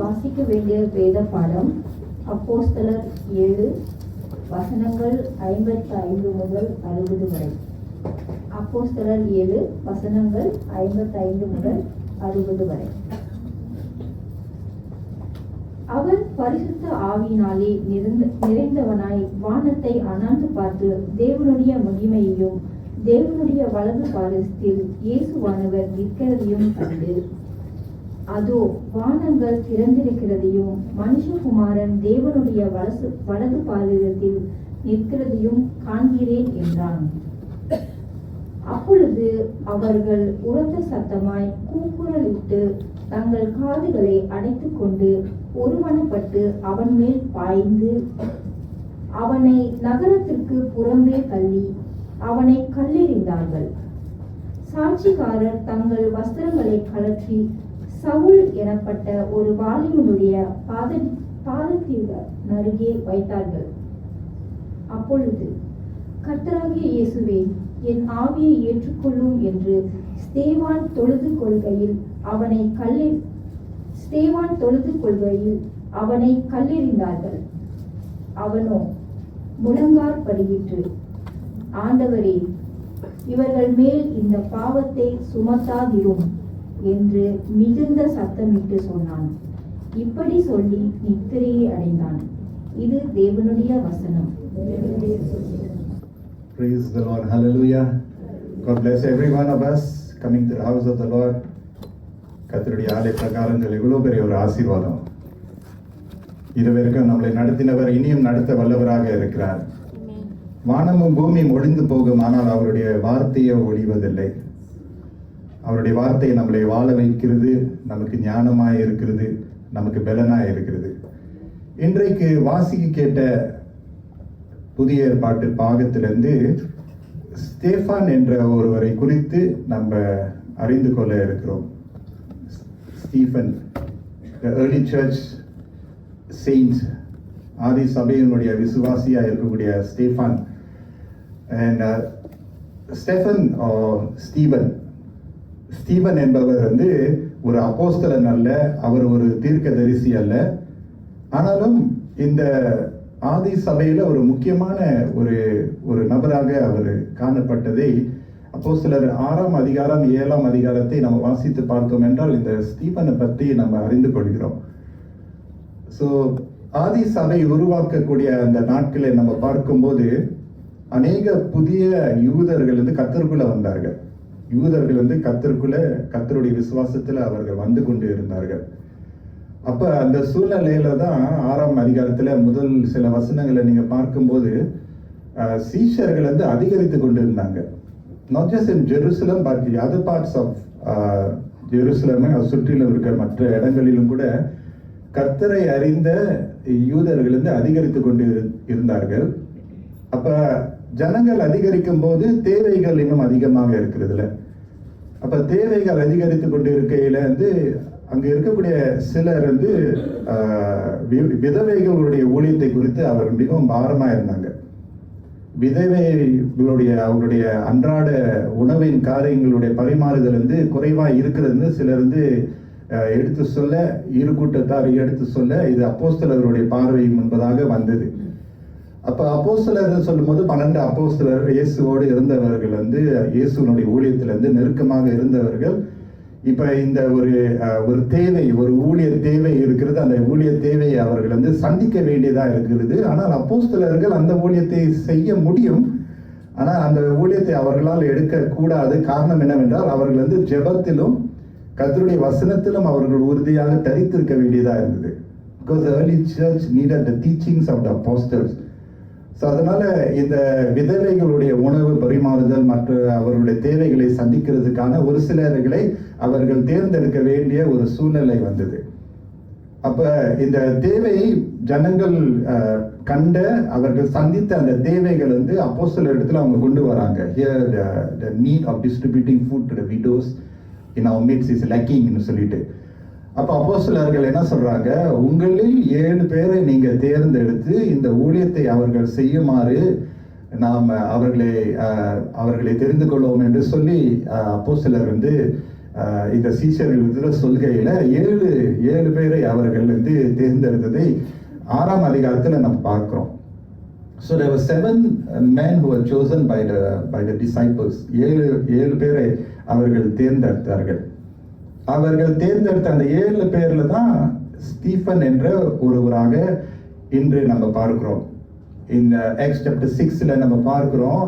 வாசிக்க வேண்டிய வேத பாடம் அப்போஸ்தலர் 7 வசனங்கள் 55 முதல் 60 வரை. அப்போஸ்தலர் 7 வசனங்கள் 55 முதல் 60 வரை. அவர் பரிசுத்த ஆவியினாலே நிறைந்தவனாய் வானத்தை அண்ணாந்து பார்த்து தேவனுடைய மகிமையையும் தேவனுடைய வலது பாரசத்தில் இயேசுவானவர் நிற்கிறதையும் கண்டு, அதோ வானங்கள் திறந்திருக்கிறதையும் மனுஷகுமாரன் தேவனுடைய வலது பாரசத்தில் நிற்கிறதையும் காண்கிறேன் என்றான். அப்பொழுது அவர்கள் உரத்த சத்தமாய் கூக்குரலிட்டு தங்கள் காதுகளை அடைத்துக் கொண்டு ஒருமனப்பட்டு அவன் மேல் பாய்ந்து அவனை நகரத்திற்கு புறம்பே தள்ளி அவனை கல்லெறிந்தார்கள். சாட்சிக்காரர் தங்கள் வஸ்திரங்களை கழற்றி சவுல் எனப்பட்ட ஒரு வாலிபனுடைய பாதத்திற்கு நருகே வைத்தார்கள். அப்பொழுது, கர்த்தராகிய இயேசுவே, என் ஆவியை ஏற்றுக்கொள்ளும் என்று ஸ்தேவான் தொழுது கொள்கையில் அவனை கல்லெறிந்தார்கள். அவனோ முழங்கார் படியிட்டு, ஆண்டவரே, இவர்கள் மேல் இந்த பாவத்தை சுமத்தாதிரும் என்று மிகுந்த சத்தமிட்டு சொன்னான். இப்படி சொல்லி நித்திரையை அடைந்தான். இது தேவனுடைய வசனம். Praise the Lord. Hallelujah. God bless every one of us coming to the house of the Lord. கர்த்தருடைய ஆலய பிரகாரங்கள் எவ்வளவு பெரிய ஒரு ஆசீர்வாதம். இதுவரைக்கும் நம்மளை நடத்தினவர் இனியும் நடத்த வல்லவராக இருக்கிறார். வானமும் பூமியும் ஒழிந்து போகும், ஆனால் அவருடைய வார்த்தையோ ஒழிவதில்லை. அவருடைய வார்த்தை நம்மளை வாழ வைக்கிறது, நமக்கு ஞானமாய் இருக்கிறது, நமக்கு பலனாய் இருக்கிறது. இன்றைக்கு வாசிக்க கேட்ட புதிய ஏற்பாட்டு பாகத்திலிருந்து ஸ்தேஃபான் என்ற ஒருவரை குறித்து நம்ம அறிந்து கொள்ள இருக்கிறோம். Stephen, the early church saints, ஆதி சபையினுடைய விசுவாசியா இருக்கக்கூடிய ஸ்டேஃபான். and ஸ்டீபன் என்பவர் ஒரு அப்போஸ்தலன் அல்ல, அவர் ஒரு தீர்க்கதரிசி அல்ல. ஆனாலும் இந்த ஆதி சபையில ஒரு முக்கியமான ஒரு நபராக அவர் காணப்பட்டதை அப்போஸ்தலர் 6ஆம் அதிகாரம் 7ஆம் அதிகாரத்தை நம்ம வாசித்து பார்த்தோம் என்றால் இந்த ஸ்டீபனை பற்றி நம்ம அறிந்து கொள்கிறோம். ஸோ ஆதி சபை உருவாக்கக்கூடிய அந்த நாட்களை நம்ம பார்க்கும்போது அநேக புதிய யூதர்கள் கர்த்தருக்குள்ள வந்தார்கள். யூதர்கள் கர்த்தருடைய விசுவாசத்துல அவர்கள் வந்து கொண்டு இருந்தார்கள். அப்ப அந்த சூழ்நிலையில தான் 6ஆம் அதிகாரத்துல முதல் சில வசனங்களை நீங்க பார்க்கும்போது சீஷர்கள் அதிகரித்து கொண்டு இருந்தாங்க. Not just in Jerusalem, but the other parts of Jerusalem, சுற்றிலும் இருக்கிற மற்ற இடங்களிலும் கூட கர்த்தரை அறிந்த யூதர்கள் அதிகரித்து கொண்டு இருந்தார்கள். அப்ப ஜனங்கள் அதிகரிக்கும் போது தேவைகள் இன்னும் அதிகமாக இருக்கிறதுல. அப்ப தேவைகள் அதிகரித்து கொண்டு இருக்கையில அங்க இருக்கக்கூடிய சிலர் விதவைகளுடைய ஊழியத்தை குறித்து அவர் மிகவும் பாரமா இருந்தாங்க. விதவைகளுடைய அவருடைய அன்றாட உணவின் காரியங்களுடைய பரிமாறுதல் குறைவா இருக்கிறது சிலர் எடுத்து சொல்ல, இரு கூட்டத்தார் எடுத்து சொல்ல, இது அப்போஸ்தலருடைய பார்வை முன்பதாக வந்தது. அப்ப அப்போஸ்தலர் சொல்லும் போது 12 அப்போஸ்தலர் இயேசுவோடு இருந்தவர்கள் இயேசுனுடைய ஊழியத்திலிருந்து நெருக்கமாக இருந்தவர்கள். இப்ப இந்த ஒரு தேவை, ஒரு ஊழிய தேவை இருக்கிறது. அந்த ஊழிய தேவையை அவர்கள் சந்திக்க வேண்டியதா இருக்கிறது. ஆனால் அப்போஸ்தலர்கள் அந்த ஊழியத்தை செய்ய முடியும், ஆனால் அந்த ஊழியத்தை அவர்களால் எடுக்க கூடாது. காரணம் என்னவென்றால் அவர்கள் ஜெபத்திலும் கர்த்தருடைய வசனத்திலும் அவர்கள் உறுதியாக தரித்திருக்க வேண்டியதா இருந்தது. Because the early church needed the teachings of the apostles. So அதனால இந்த விதவைகளுடைய உணவு பரிமாறுதல் மற்ற அவர்களுடைய தேவைகளை சந்திக்கிறதுக்கான ஒரு சிலர்களை அவர்கள் தேர்ந்தெடுக்க வேண்டிய ஒரு சூழ்நிலை வந்தது. அப்ப இந்த தேவையை ஜனங்கள் கண்ட அவர்கள் சந்தித்த அந்த தேவைகள் அப்போஸ்தலர் இடத்துல அவங்க கொண்டு வராங்க. Here the need of distributing food to the widows in our midst is lacking ன்னு சொல்லிட்டு. அப்ப அப்போஸ்தலர்கள் என்ன சொல்றாங்க, உங்களில் 7 பேரை நீங்க தேர்ந்தெடுத்து இந்த ஊழியத்தை அவர்கள் செய்யுமாறு நாம் அவர்களை தெரிந்து கொள்வோம் என்று சொல்லி அப்போஸ்தலர் இந்த சீஷர்கள் சொல்கையில 7 பேரை அவர்கள் வந்து தேர்ந்தெடுத்ததை 6ஆம் அதிகாரத்துல நம்ம பார்க்கிறோம். So there were 7 men who were chosen by the disciples. 7 பேரை அவர்கள் தேர்ந்தெடுத்தார்கள். அவர்கள் தேர்ந்தெடுத்த அந்த 7 பேர்ல தான் ஸ்டீஃபன் என்ற ஒருவராக இன்று நம்ம பார்க்கிறோம். இந்த Acts chapter 6ல நம்ம பார்க்கிறோம்,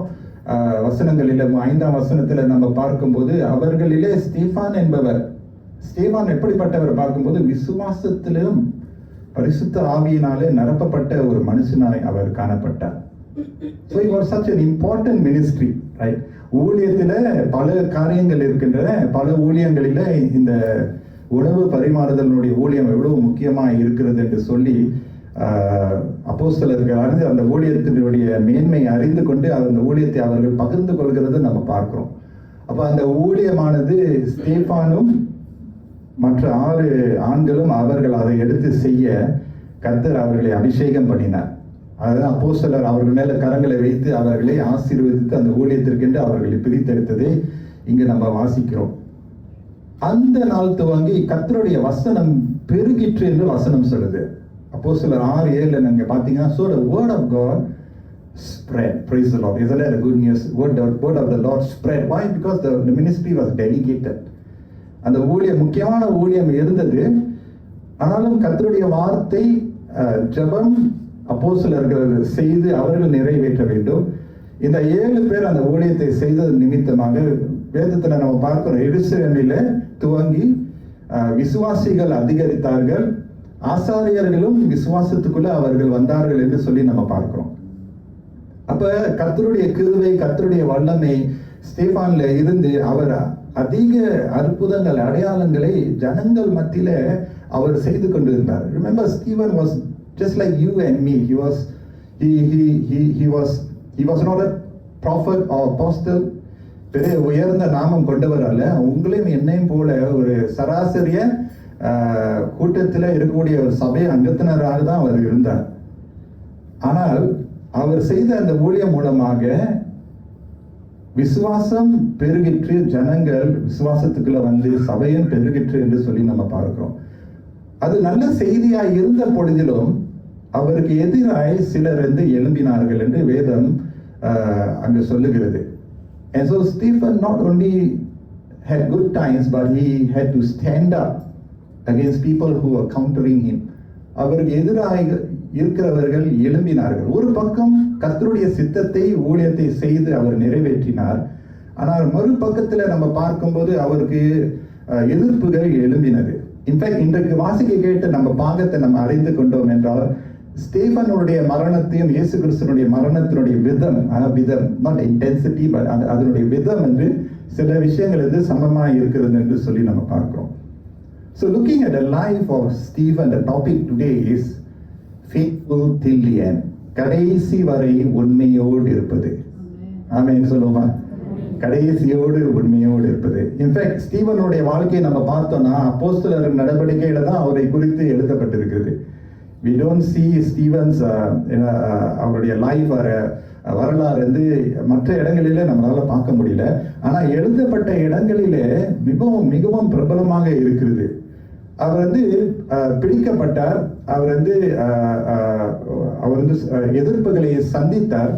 வசனங்களில 5ஆம் வசனத்துல நம்ம பார்க்கும்போது அவர்களிலே ஸ்டீஃபான் என்பவர், ஸ்டீஃபான் எப்படிப்பட்டவர் பார்க்கும்போது விசுவாசத்திலும் பரிசுத்த ஆவியினாலே நிரப்பப்பட்ட ஒரு மனுஷனாய் அவர் காணப்பட்டார். So it was such an important ministry, right? ஊழியத்துல பல காரியங்கள் இருக்கின்றன. பல ஊழியங்களில இந்த உணவு பரிமாறுதலுடைய ஊழியம் எவ்வளவு முக்கியமா இருக்கிறது என்று சொல்லி அப்போஸ்தலர்கள் அறிந்து அந்த ஊழியத்தினுடைய மேன்மை அறிந்து கொண்டு அந்த ஊழியத்தை அவர்கள் பகிர்ந்து கொள்கிறது நம்ம பார்க்கிறோம். அப்ப அந்த ஊழியமானது ஸ்தேபானும் மற்ற 6 ஆண்களும் அவர்கள் அதை எடுத்து செய்ய கர்த்தர் அவர்களை அபிஷேகம் பண்ணினார். அதாவது அப்போஸ்தலர் அவர்கள் மேல கரங்களை வைத்து அவர்களை ஆசீர்வதித்து அந்த ஊழியத்திற்கென்று அவர்களை பிரித்தெடுத்ததை இங்கு நம்ம வாசிக்கிறோம். அந்த நாள் துவங்கி கர்த்தருடைய வசனம் பெருகிற்று என்று வசனம் சொல்லுது. அப்போஸ்தலர் 6:7 நீங்க பாத்தீங்கன்னா, so the word of God spread. Praise the Lord. Isn't that a good news? Word of the Lord spread. Why? Because the ministry was delegated. அந்த ஊழியம் முக்கியமான ஊழியம் இருந்தது. ஆனாலும் கர்த்தருடைய வார்த்தை ஜெபம் அப்போஸ்தலர்கள் செய்து அவர்கள் நிறைவேற்ற வேண்டும். இந்த 7 பேர் அந்த ஊழியத்தை செய்தது நிமித்தமாக வேதத்துல நம்ம பார்க்கிறோம், எருசலேமில துவங்கி விசுவாசிகள் அதிகரித்தார்கள், ஆசாரியர்களும் விசுவாசத்துக்குள்ள அவர்கள் வந்தார்கள் என்று சொல்லி நம்ம பார்க்கிறோம். அப்ப கர்த்தருடைய கிருபை, கர்த்தருடைய வல்லமை ஸ்தேபான்ல இருந்து அவர் அதிக அற்புதங்கள் அடையாளங்களை ஜனங்கள் மத்தியில அவர் செய்து கொண்டிருந்தார். Remember, Stephen was just like you and me. He was not a prophet or apostle. பெரிய உயர்ந்த நாமம் கொண்டவர் அல்ல. உங்களையும் என்னையும் போல ஒரு சராசரிய கூட்டத்தில் இருக்கக்கூடிய ஒரு சபை அங்கத்தினராக தான் அவர் இருந்தார். ஆனால் அவர் செய்த அந்த ஊழியம் மூலமாக விசுவாசம் பெருகிற்று, ஜனங்கள் விசுவாசத்துக்குள்ள வந்து சபையும் பெருகிற்று என்று சொல்லி நம்ம பார்க்கிறோம். அது நல்ல செய்தியாய் இருந்த பொழுதிலும் அவருக்கு எதிராய் சிலர் வந்து எழும்பினார்கள் என்று வேதம் அங்கு சொல்லுகிறது. And so Stephen not only had good times, but he had to stand up against people who were countering him. அவருக்கு எதிராக இருக்கிறவர்கள் எழும்பினார்கள். ஒரு பக்கம் கர்த்தருடைய சித்தத்தை ஊழியத்தை செய்து அவர் நிறைவேற்றினார். ஆனால் மறுபக்கத்தில் நம்ம பார்க்கும்போது அவருக்கு எதிர்ப்புகள் எழும்பினது. இன்ஃபேக்ட் இன்றைக்கு வாசிக்க கேட்டு நம்ம பாகத்தை நம்ம அறிந்து கொண்டோம் என்றால், ஸ்டேபனுடைய மரணத்தையும் இயேசு கிறிஸ்துனுடைய மரணத்தினுடைய விதம் நாட் இன்டென்சிட்டி பட் அதனுடைய விதம் என்று சில விஷயங்கள் வந்து சமமாக இருக்கிறது என்று சொல்லி நம்ம பார்க்கிறோம். So looking at the life of Stephen, the topic today is faithful till the end. கடைசி வரை உண்மையோடு இருப்பது. ஆமென் சொல்லுமா? கடைசியோடு உண்மையோடு இருப்பது. இன்ஃபேக்ட் ஸ்டீவனுடைய வாழ்க்கையை நம்ம பார்த்தோம்னா அப்போஸ்தலர் நடவடிக்கையில தான் அவரை குறித்து எழுதப்பட்டிருக்கிறது. We don't see Stephen's அவருடைய லைஃப் வரலாறு வந்து மற்ற இடங்களிலே நம்மளால பார்க்க முடியல. ஆனா எழுதப்பட்ட இடங்களிலே மிகவும் மிகவும் பிரபலமாக இருக்கிறது. அவர் வந்து பிடிக்கப்பட்டார், அவர் வந்து எதிர்ப்புகளை சந்தித்தார்.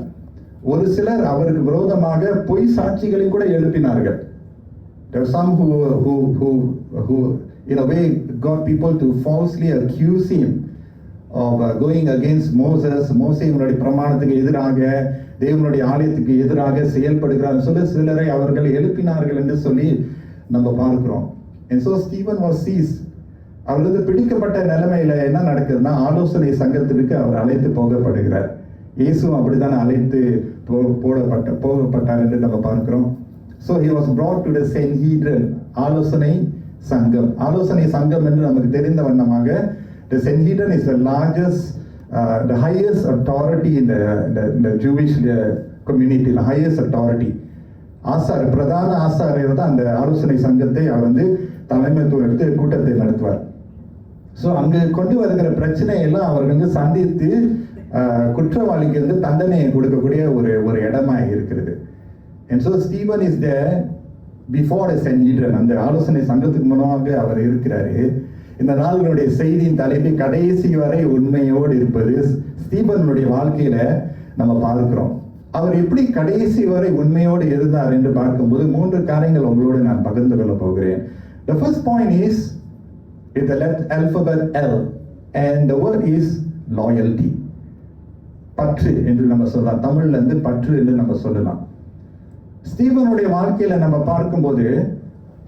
ஒரு சிலர் அவருக்கு விரோதமாக பொய் சாட்சிகளை கூட எழுப்பினார்கள். There were some who in a way got people to falsely accuse him of going against Moses. மோசேயினுடைய பிரமாணத்துக்கு எதிராக, தேவனுடைய ஆலயத்துக்கு எதிராக செயல்படுகிறார் சொல்ல சிலரை அவர்கள் எழுப்பினார்கள் என்று சொல்லி நம்ம பார்க்கிறோம். And so Stephen was seized. அவரது பிடிக்கப்பட்ட நிலைமையில என்ன நடக்குதுன்னா, ஆலோசனை சங்கத்திற்கு அவர் அழைத்து போகப்படுகிறார். இயேசுவும் அப்படித்தான் அழைத்து போகப்பட்டார் என்று நம்ம பார்க்கிறோம். So he was brought to the Sanhedrin, ஆலோசனை சங்கம். ஆலோசனை சங்கம் என்று நமக்கு தெரிந்த வண்ணமாக, the Sanhedrin is the largest, the highest authority in the Jewish community, the highest authority. பிரதான ஆசாரியர் தான் அந்த ஆலோசனை சங்கத்தை அவர் வந்து தலைமைத்துவம் எடுத்து கூட்டத்தை நடத்துவார். ஸோ அங்கு கொண்டு வருகிற பிரச்சனையெல்லாம் அவர்கள் வந்து சந்தித்து குற்றவாளிக்கு வந்து தண்டனையை கொடுக்கக்கூடிய ஒரு இடமா இருக்கிறது. And so Stephen is there before Sanhedrin, அந்த ஆலோசனை சங்கத்துக்கு முன்னாக அவர் இருக்கிறாரு. இந்த நாளுடைய செய்தியின் தலைப்பு கடைசி வரை உண்மையோடு இருப்பது. ஸ்தீபனுடைய வாழ்க்கையில நம்ம பார்க்கிறோம். அவர் எப்படி கடைசி வரை உண்மையோடு இருந்தார் என்று பார்க்கும்போது 3 காரியங்கள் உங்களோடு நான் பகிர்ந்து கொள்ள போகிறேன். The first point is with the alphabet L and the word is loyalty. பற்று என்று நம்ம சொல்லலாம். தமிழ்ல இருந்து பற்று என்று நம்ம சொல்லலாம். ஸ்தீபனுடைய வாழ்க்கையில நம்ம பார்க்கும்போது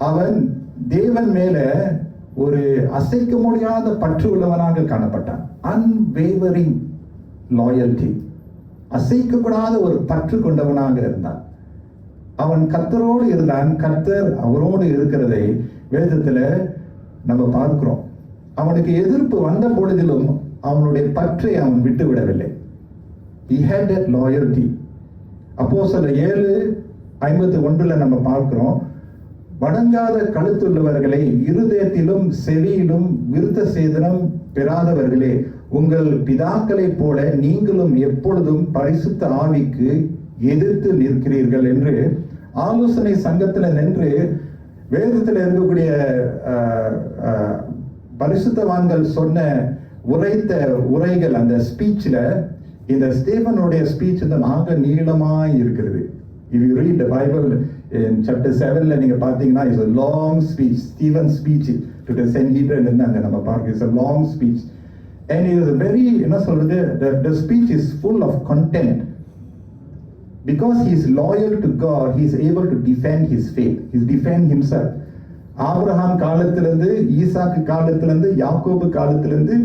அவன் தேவன் மேல ஒரு அசைக்க முடியாத பற்று உள்ளவனாக காணப்பட்டான். அன்வேவரிங் லாயல்டி, அசைக்கப்படாத ஒரு பற்று கொண்டவனாக இருந்தான். அவன் கர்த்தரோடு இருந்தான். கர்த்தர் அவரோடு இருக்கிறதை வேதத்துல நம்ம பார்க்கிறோம். அவனுக்கு எதிர்ப்பு வந்த பொழுதிலும் அவனுடைய பற்றை அவன் விட்டு விடவில்லை. He had that loyalty. அப்போஸ்தலர் 7:51 நம்ம பார்க்கிறோம், வணங்காத கழுத்துள்ளவர்களை இருதயத்திலும் செவியிலும் விருத்த சேதனம் பெறாதவர்களே, உங்கள் பிதாக்களைப் போல நீங்களும் எப்பொழுதும் பரிசுத்த ஆவிக்கு எதிர்த்து நிற்கிறீர்கள் என்று ஆலோசனை சங்கத்துல நின்று வேதத்தில் இருக்கக்கூடிய பரிசுத்தவான்கள் சொன்ன உரைத்த உரைகள், அந்த ஸ்பீச்ல இந்த ஸ்டீபனுடைய ஸ்பீச் ஆக நீளமாய் இருக்கிறது. If you read the Bible in chapter 7 நீங்க பாத்தீங்கன்னா it's a long speech. Stephen's speech to the Sanhedrin என்னங்க நம்ம பார்க்க, it's a long speech and it is a very, என்ன சொல்றது, the speech is full of content. Because he is loyal to God, he is able to defend his faith. He defend himself. Abraham காலத்திலிருந்து, ஈசாக்கு காலத்திலிருந்து, யாக்கோபு காலத்திலிருந்து,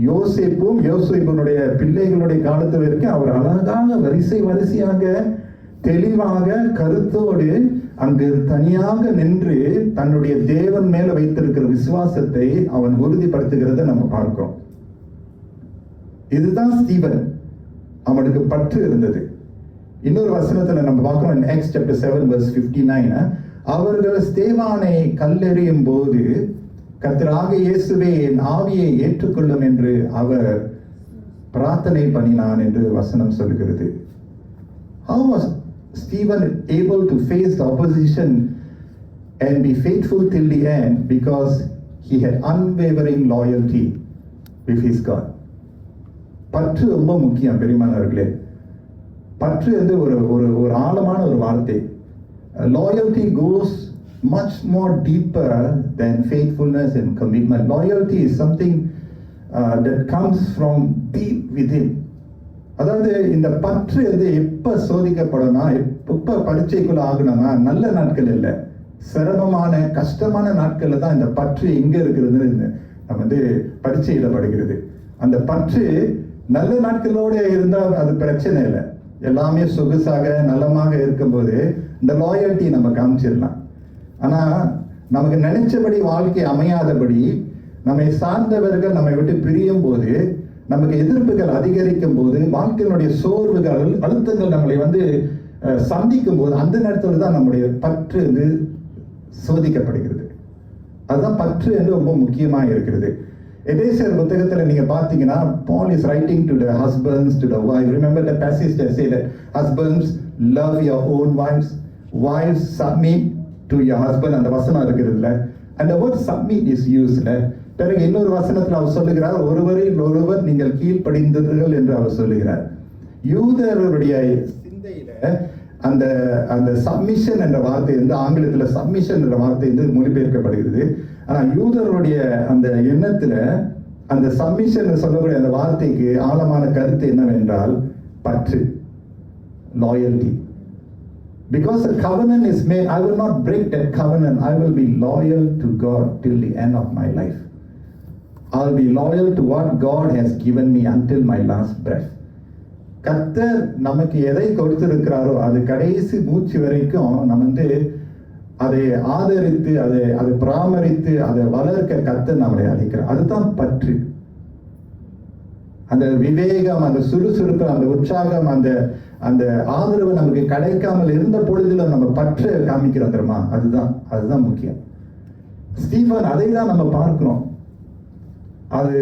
யோசேப்பினுடைய பிள்ளைகளுடைய காலத்து வரைக்கும் அவர் அழகாக வரிசையாக தெளிவாக கருத்தோடு அங்கு தனியாக நின்று தன்னுடைய தேவன் மேல வைத்திருக்கிற விசுவாசத்தை அவன் உறுதிப்படுத்துகிறத நம்ம பார்க்கிறோம். இதுதான் ஸ்தீபன். அவனுக்கு பற்று இருந்தது. இன்னொரு வசனத்துல நம்ம பார்க்கிறோம், in Acts chapter 7 verse 59, அவர்கள் ஸ்தேவானை கல்லெறியும் போது கர்த்தராகிய இயேசுவே என் ஆவியை ஏற்றுக்கொள்ளும் என்று அவர் பிரார்த்தனை பண்ணினான் என்று வசனம் சொல்கிறது. How was Stephen able to face the opposition and be faithful till the end? Because he had unwavering loyalty with his God. பற்று ரொம்ப முக்கியம் பெரியமானவர்களே. பற்று வந்து ஒரு ஆழமான ஒரு வார்த்தை. Loyalty goes much more deeper than faithfulness and commitment. Loyalty is something that comes from deep within. அதாவது இந்த பற்று வந்து எப்ப சோதிக்கப்படனா, எப்ப பரீட்சைக்குள்ள ஆகணும்னா நல்ல நாட்கள் இல்லை, சிரமமான கஷ்டமான நாட்கள்ல தான் இந்த பற்று எங்க இருக்கிறது நம்ம வந்து பரீட்சையிடப்படுகிறது. அந்த பற்று நல்ல நாட்களோட இருந்தால் அது பிரச்சனை இல்லை. எல்லாமே சொகுசாக நலமாக இருக்கும்போது இந்த லாயல்ட்டி நம்ம காமிச்சிடலாம். ஆனா நமக்கு நினைச்சபடி வாழ்க்கை அமையாதபடி நம்மை சார்ந்தவர்கள் நம்மை விட்டு பிரியும் போது, நமக்கு எதிர்ப்புகள் அதிகரிக்கும் போது, வாழ்க்கையினுடைய சோர்வுகள் அழுத்தங்கள் நம்மளை வந்து சந்திக்கும் போது, அந்த நேரத்தில் தான் நம்முடைய பற்று வந்து சோதிக்கப்படுகிறது. அதுதான் பற்று என்று ரொம்ப முக்கியமாக இருக்கிறது. எபேசியர் புத்தகத்தில் நீங்க பார்த்தீங்கன்னா, Paul is writing to the husbands, to the wives. Remember the passage that say that husbands love your own wives, wives submit to your husband. அந்த வசனம் இருக்கிறதுல and the word submit is used. பிறகு இன்னொரு வசனத்தில் அவர் சொல்லுகிறார், ஒருவரில் ஒருவர் நீங்கள் கீழ்ப்படிந்தீர்கள் என்று அவர் சொல்லுகிறார். யூதருடைய சிந்தையில அந்த அந்த சப்மிஷன் என்ற வார்த்தை வந்து ஆங்கிலத்தில் சப்மிஷன் என்ற வார்த்தை வந்து மொழிபெயர்க்கப்படுகிறது. ஆனா யூதருடைய அந்த எண்ணத்துல அந்த சப்மிஷன் சொல்லக்கூடிய அந்த வார்த்தைக்கு ஆழமான கருத்து என்னவென்றால் பற்று, loyalty. Because a covenant is made, I will not break that covenant. I will be loyal to God till the end of my life. I'll be loyal to what God has given me until my last breath. கர்த்தர் நமக்கு எதை கொடுத்திருக்கிறாரோ அது கடைசி மூச்சு வரைக்கும் நம்ம வந்து அதை ஆதரித்து அதை பராமரித்து அதை வளர்க்க கர்த்தர் நம்மளை அழைக்கிறார். அதுதான் பற்று. அந்த விவேகம், அந்த சுறுசுறுப்பு, அந்த உற்சாகம், அந்த அந்த ஆதரவு நமக்கு கிடைக்காமல் இருந்த பொழுதுல நம்ம பற்று காமிக்கிறோம் தெரியுமா, அதுதான் முக்கியம். ஸ்டீபன் அதை தான் நம்ம பார்க்கிறோம். அது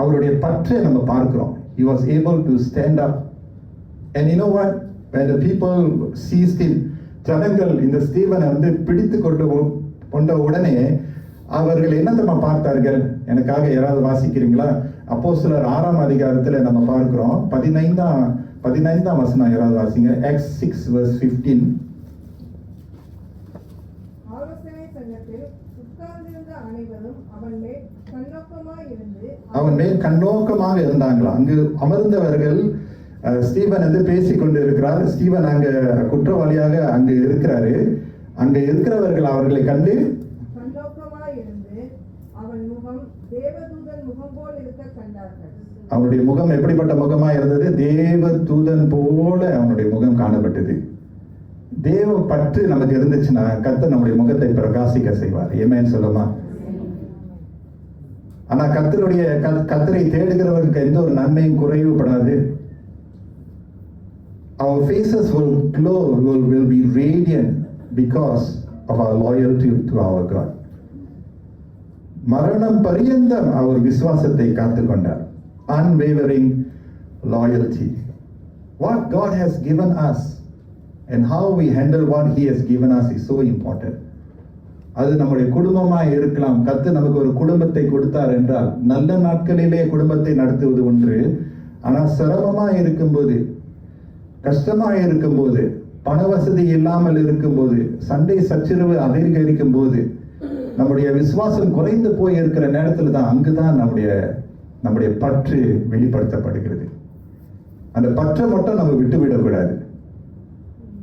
அவருடைய பற்றை நம்ம பார்க்கிறோம். He was able to stand up. And you know what? When the people seized him, ஜனங்கள் இந்த ஸ்தீவனை வந்து பிடித்து கொண்ட உடனே அவர்கள் என்ன நம்ம பார்த்தார்கள்? எனக்காக யாராவது வாசிக்கிறீங்களா? அப்போஸ்தலர் 6ஆம் அதிகாரத்துல நம்ம பார்க்கிறோம். 15ஆம் வசனம் யாராவது வாசிங்க. Acts 6:15. ஆலோசனை சங்கத்தில் உட்கார்ந்திருந்த அனைவரும் அவன் மேல் கண்ணோக்கமாக இருந்தாங்களா. அங்கு அமர்ந்தவர்கள் ஸ்டீவன் வந்து பேசிக் கொண்டு இருக்கிறார். ஸ்டீவன் அங்க குற்றவாளியாக அங்கு இருக்கிறாரு. அங்க இருக்கிறவர்கள் அவர்களை கண்டு அவனுடைய முகம் எப்படிப்பட்ட முகமா இருந்தது? தேவ தூதன் போல அவனுடைய முகம் காணப்பட்டது. தேவ பற்று நமக்கு இருந்துச்சுன்னா கர்த்தர் நம்முடைய முகத்தை பிரகாசிக்க செய்வார். ஏமேன் சொல்லுமா? ஆனா கர்த்தரை தேடுகிறவர்களுக்கு எந்த ஒரு நன்மையும் குறைவுபடாது. Our faces will glow, will be radiant because of our loyalty to our God. மரணம் பரியந்தம் அவர் விசுவாசத்தை காத்துக்கொண்டார். Unwavering loyalty. What God has given us and how we handle what He has given us is so important. அது நம்முடைய குடும்பமாய் இருக்கலாம். கர்த்தர் நமக்கு ஒரு குடும்பத்தை கொடுத்தார் என்றால் நல்ல நாட்களிலே குடும்பத்தை நடத்துவது ஒன்று. ஆனால் சிரமமாய் இருக்கும்போது, கஷ்டமாக இருக்கும்போது, பண வசதி இல்லாமல் இருக்கும்போது, சண்டை சச்சரவு அதிகரிக்கும் போது, நம்முடைய விசுவாசம் குறைந்து போய் இருக்கிற நேரத்தில் தான் அங்குதான் நம்முடைய பற்று வெளிப்படுத்தப்படுகிறது. அந்த பற்றை மட்டும் நம்ம விட்டுவிடக்கூடாது.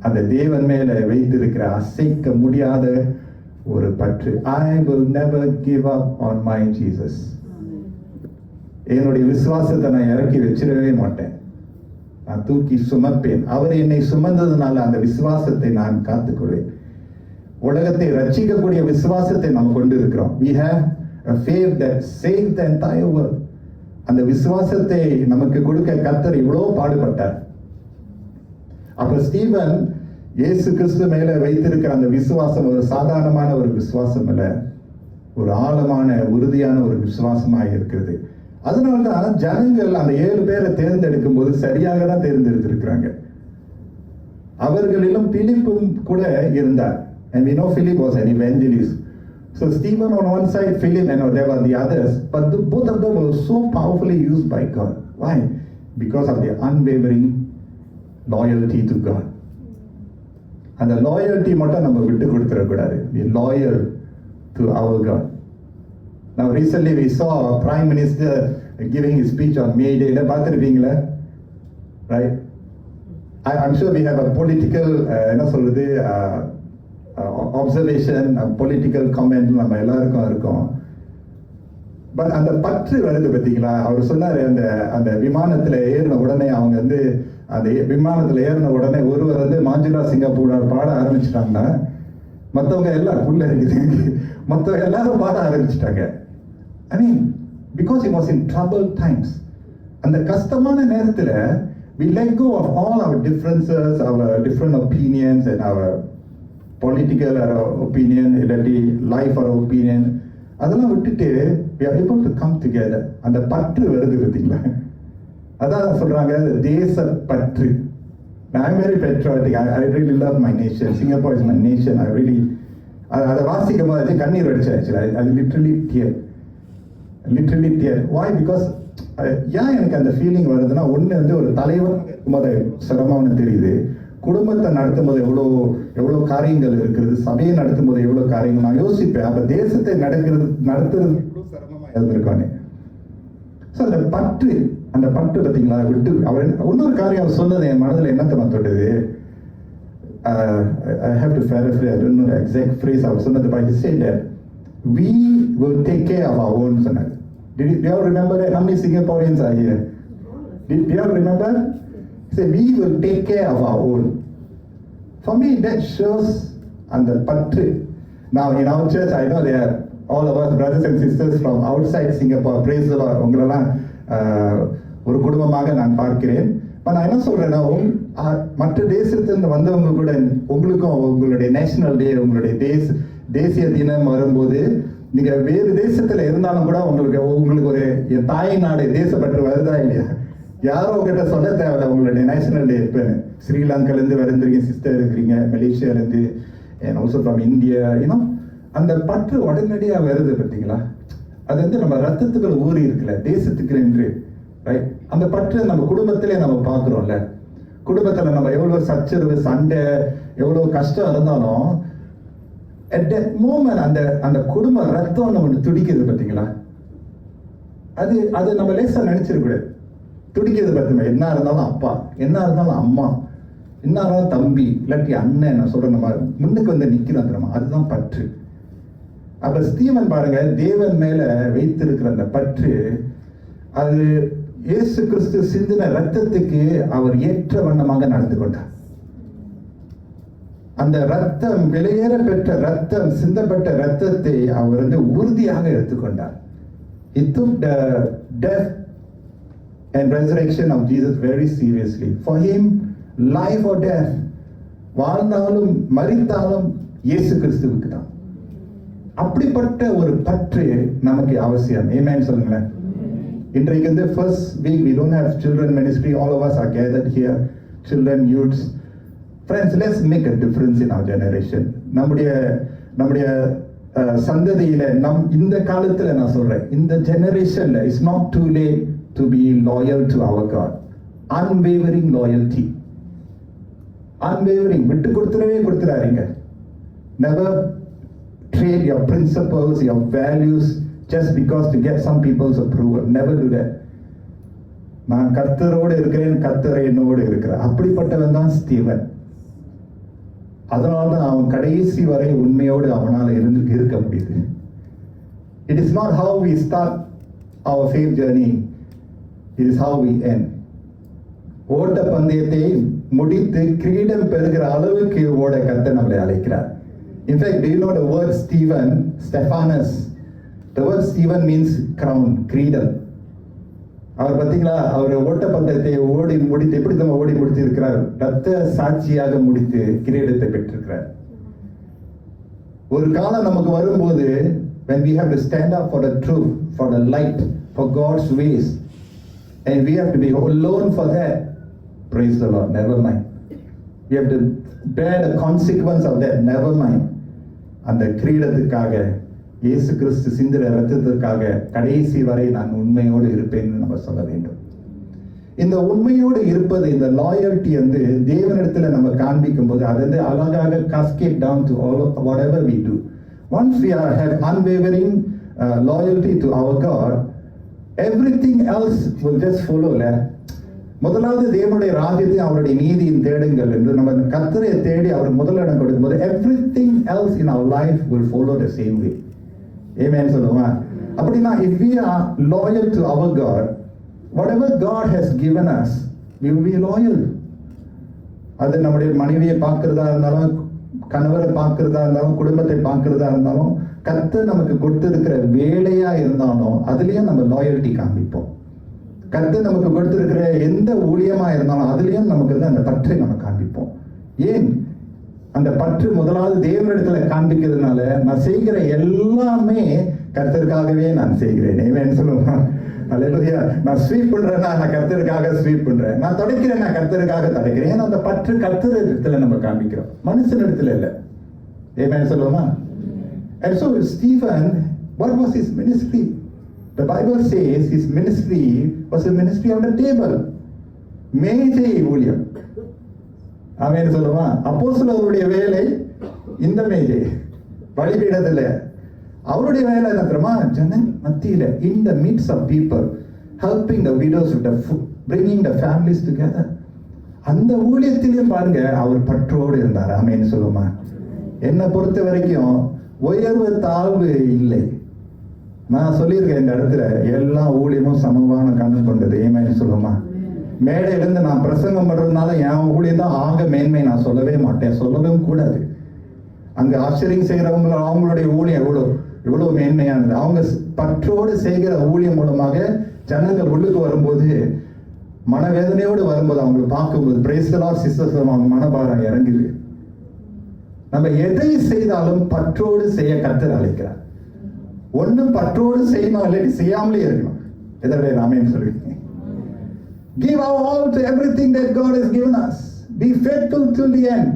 அந்த தேவன் மேல வைத்திருக்கிற அசைக்க முடியாத ஒரு பற்று. I will never give up on my Jesus. என்னுடைய விசுவாசத்தை நான் இறக்கி வச்சிடவே மாட்டேன். நான் தூக்கி சுமப்பேன். அவர் என்னை சுமந்ததுனால அந்த விசுவாசத்தை நான் காத்துக்கொள்வேன். உலகத்தை ரட்சிக்கக்கூடிய விசுவாசத்தை நாம் கொண்டு இருக்கிறோம். We have a faith that saved the entire world. அந்த விசுவாசத்தை நமக்கு கொடுக்க கர்த்தர் இவ்வளோ பாடுபட்டார். அப்ப ஸ்டீவன் இயேசு கிறிஸ்து மேல வைத்திருக்கிற அந்த விசுவாசம் ஒரு சாதாரணமான ஒரு விசுவாசம் அல்ல, ஒரு ஆழமான உறுதியான ஒரு விசுவாசமாக இருக்கிறது. அதனால்தான் ஜனங்கள் அந்த 7 பேரை தேர்ந்தெடுக்கும் போது சரியாக தான் தேர்ந்தெடுத்திருக்கிறாங்க. அவர்களிலும் பிலிப்பும் கூட இருந்தார். And we know Philip was an evangelist. So Stephen on one side, Philip, and there were the others, but both of them were so powerfully used by God. Why? Because of their unwavering loyalty to God. And the loyalty மட்டும் நம்ம விட்டு கொடுத்துடக்கூடாது. Be loyal to our God. Now recently we saw our Prime Minister giving his speech on May Day. பார்த்துருப்பீங்களா? Right? I'm sure we have a political என்ன சொல்றது observation, political comment நம்ம எல்லாருக்கும் இருக்கும். But அந்த பற்று வருது பார்த்தீங்களா? அவர் சொன்னார், அந்த விமானத்தில் ஏறின உடனே அவங்க வந்து அந்த விமானத்தில் ஏறின உடனே ஒருவர் வந்து மாஞ்சுளா சிங்கப்பூர் பாட ஆரம்பிச்சிட்டாங்கன்னா மற்றவங்க எல்லாம் உள்ள இருக்குது, மற்றவங்க எல்லாரும் பாட ஆரம்பிச்சிட்டாங்க. I mean, because it was in troubled times. அந்த கஷ்டமான நேரத்தில் we let go of all our differences, our different opinions and our political opinion, இல்லாட்டி life or opinion, அதெல்லாம் விட்டுட்டு we are able to come together. அந்த பற்று வருது பார்த்தீங்களா? அதான் சொல்றாங்க தேச பற்று. I'm very patriotic. I really love my nation. Singapore is my nation. I really அதை வாசிக்கும் போது கண்ணீர் அடிச்சாச்சு. I literally tear. Why? Because ஏன் எனக்கு அந்த ஃபீலிங் வருதுன்னா, ஒன்று வந்து ஒரு தலைவர் இருக்கும்போது சிரமம்னு தெரியுது, குடும்பத்தை நடத்தும் போது எவ்வளோ காரியங்கள் இருக்கிறது, சபையை நடத்தும் போது எவ்வளோ காரியங்கள் நான் யோசிப்பேன். அப்போ தேசத்தை நடத்துறது எவ்வளோ சிரமமாக இருந்திருக்கானே. ஸோ அந்த பற்று பார்த்தீங்களா விட்டு அவர் இன்னொரு காரியம் அவர் சொன்னது என் மனதில் என்னத்தை தொட்டது. I have to paraphrase, I don't know the exact phrase அவர் சொன்னது, but he said that we will take care of our own. சொன்னார். Do you all remember that? How many Singaporeans are here? Do you all remember? He said we will take care of our own. For me that shows அந்த பற்று. Now in our church I know there are all of us brothers and sisters from outside Singapore. Praise the Lord. உங்களெல்லாம் ஒரு குடும்பமாக நான் பார்க்கிறேன். இப்போ நான் என்ன சொல்றேன்னா, மற்ற தேசத்திலிருந்து வந்தவங்க கூட உங்களுக்கும் உங்களுடைய நேஷனல் டே, உங்களுடைய தேசிய தினம் வரும்போது நீங்க வேறு தேசத்துல இருந்தாலும் கூட உங்களுக்கு ஒரு தாய் நாடு தேசப்பற்று வருதா இல்லையா? யாரோ கிட்ட சொல்ல தேவையில்ல உங்களுடைய நேஷனல் டே எப்பன்னு. ஸ்ரீலங்காலேருந்து வருந்துறீங்க, சிஸ்டர் இருக்கிறீங்க, மலேசியாலேருந்து, அண்ட் ஆல்சோ ஃப்ரம் இந்தியா, இன்னும் அந்த பற்று உடனடியாக வருது பார்த்தீங்களா? அது வந்து நம்ம ரத்தத்துக்குள்ள ஊறி இருக்குல்ல, தேசத்துக்கு என்று, ரைட்? அந்த பற்று நம்ம குடும்பத்திலே நம்ம பார்க்குறோம்ல. குடும்பத்தில் நம்ம எவ்வளோ சச்சரவு, சண்டை, எவ்வளோ கஷ்டம் இருந்தாலும் at that moment அந்த குடும்ப ரத்தம் நம்ம துடிக்குது பார்த்தீங்களா? அது நம்ம லேசா நினைச்சிருக்கூடாது. துடிக்கிறது பார்த்தீங்க, என்ன இருந்தாலும் அப்பா, என்ன இருந்தாலும் அம்மா, என்ன இருந்தாலும் தம்பி, இல்லாட்டி அண்ணன், நான் சொல்றேன், நம்ம முன்னுக்கு வந்து நிக்கிறோம் தெரியுமா? அதுதான் பற்று. அப்ப ஸ்தீவன் பாருங்க, தேவன் மேல வைத்திருக்கிற அந்த பற்று, அது இயேசு கிறிஸ்து சிந்தின ரத்தத்துக்கு அவர் ஏற்ற வண்ணமாக நடந்து கொண்டார். அந்த ரத்தம், விலையேற பெற்ற ரத்தம், சிந்தப்பட்ட ரத்தத்தை அவர் வந்து உறுதியாக எடுத்துக்கொண்டார். He took the death and resurrection of Jesus very seriously. For him, life or death, வாழ்ந்தாலும் மரித்தாலும் இயேசு கிறிஸ்துவுக்கு தான். அப்படிப்பட்ட ஒரு பற்று நமக்கு அவசியம். ஆமென் சொல்லுங்களேன். இன்றைக்கு வந்து first week we don't have children ministry, all of us are gathered here, children, youths. Friends, let's make a difference in our generation. நம்முடைய சந்ததியில, இந்த காலத்துல நான் சொல்றேன், இந்த ஜெனரேஷன்ல it's not too late to be loyal to our God. Unwavering loyalty, unwavering, விட்டு கொடுத்துறாதீங்க. Never trade your principles, your values just because to get some people's approval. Never do that. நான் கர்த்தரோடு இருக்கிறேன், கர்த்தர் என்னோடு இருக்கிறார். அப்படிப்பட்டவன் தான் ஸ்தீவன். அதனால்தான் அவன் கடைசி வரை உண்மையோடு அவனால் இருக்க முடியுது. It is not how we start our faith journey, it is how we end. ஓட்ட பந்தயத்தை முடித்து கிரீடம் பெறுகிற அளவுக்கு ஓட கர்த்தர் நம்மளை அழைக்கிறார். In fact, do you know the word Stephanus? The word Stephen means crown, கிரீடம். அவர் பார்த்தீங்களா, அவர் ஓட்ட பந்தயத்தை ஓடி முடித்து, எப்படி நம்ம ஓடி முடித்து இருக்கிறார்? ரத்த சாட்சியாக முடித்து கிரீடத்தை பெற்றிருக்கிறார். ஒரு காலம் நமக்கு வரும்போது, when we have to stand up for the truth, for the light, for God's ways, and we have to be alone for that, praise the Lord, never mind. We have to bear the consequence of that, never mind. அந்த கிரீடத்துக்காக, இயேசு கிறிஸ்து சிந்திர ரத்தத்திற்காக கடைசி வரை நான் உண்மையோடு இருப்பேன்னு நம்ம சொல்ல வேண்டும். இந்த உண்மையோடு இருப்பது, இந்த லாயல்ட்டி வந்து தேவனிடத்துல நம்ம காண்பிக்கும் போது, அது வந்து அழகாக cascade down to all whatever we do. Once we have unwavering loyalty to our God, everything else will just follow. முதலாவது தேவனுடைய ராஜ்யத்தை, அவருடைய நீதியின் தேடுங்கள் என்று நம்ம கர்த்தரை தேடி அவர் முதலிடம் கொடுக்கும்போது, everything else in our life will follow the same way. Amen சொல்லுமா? அப்படின்னா if we are loyal to our God, whatever God has given us, we will be loyal. அது நம்முடைய மனைவியை பார்க்கிறதா இருந்தாலும், கணவரை பார்க்கிறதா இருந்தாலும், குடும்பத்தை பார்க்கிறதா இருந்தாலும், கர்த்தர் நமக்கு கொடுத்திருக்கிற வேலையா இருந்தாலும் அதுலயும் நம்ம லாயல்ட்டி காண்பிப்போம். கர்த்தர் நமக்கு கொடுத்திருக்கிற எந்த ஊழியமா இருந்தாலும் அதுலயும் நமக்கு வந்து அந்த பற்றை நம்ம காண்பிப்போம். ஏன்? அந்த பற்று முதலாவது தேவனிடத்துல காண்பிக்கிறதுனால, நான் செய்கிற எல்லாமே கர்த்தருக்காகவே நான் செய்கிறேன். ஆமென் சொல்லுங்க. அல்லேலூயா. நான் ஸ்வீப் பண்றேன்னா நான் கர்த்தருக்காக ஸ்வீப் பண்றேன், நான் துடைக்கிறேன் நான் கர்த்தருக்காக துடைக்கிறேன். ஏன்னா அந்த பற்று கர்த்தரிடத்துல நம்ம காண்பிக்கிறோம், மனுஷனிடத்துல இல்லை. ஆமென் சொல்லுமா? And so Stephen, what was his ministry? The Bible says his ministry was a ministry on the table. மேஜை ஊழியம். ஆமென் சொல்லுமா? அப்போஸ்தலருடைய வேலை இந்த மேஜை, பலிபீடத்துல. அவருடைய வேலை என்ன தெரியுமா? ஜன மத்தியில, in the midst of people, helping the widows with the food, bringing the families together. அந்த ஊழியத்திலையும் பாருங்க அவர் பற்றோடு இருந்தார். ஆமென் சொல்லுமா? என்னை பொறுத்த வரைக்கும் உயர்வு தாழ்வு இல்லை. நான் சொல்லியிருக்கேன் இந்த இடத்துல, எல்லா ஊழியமும் சமமான கண்ணு கொண்டது. ஏமேன்னு சொல்லுமா? மேடையிலிருந்து நான் பிரசங்கம் பண்றதுனால என் ஊழியம் தான் ஆக மேன்மை நான் சொல்லவே மாட்டேன், சொல்லவும் கூடாது. அங்க ஆச்சரியம் செய்கிறவங்க, அவங்களுடைய ஊழியம் எவ்வளவு மேன்மையானது. அவங்க பற்றோடு செய்கிற ஊழியம் மூலமாக ஜனங்கள் உள்ளுக்கு வரும்போது, மனவேதனையோடு வரும்போது, அவங்களை பார்க்கும்போது, பிரைஸ் தி லார்ட் சிஸ்டர்ஸ், அவங்க மனபாரம் இறங்குது. நம்ம எதை செய்தாலும் பற்றோடு செய்ய கர்த்தர் அழைக்கிறார். ஒன்னும் பற்றோடு செய்யணும், இல்லாட்டி செய்யாமலே இருக்கணும். எதோட ஆமென் சொல்லுவீங்க? Give our all to everything that God has given us. Be faithful till the end.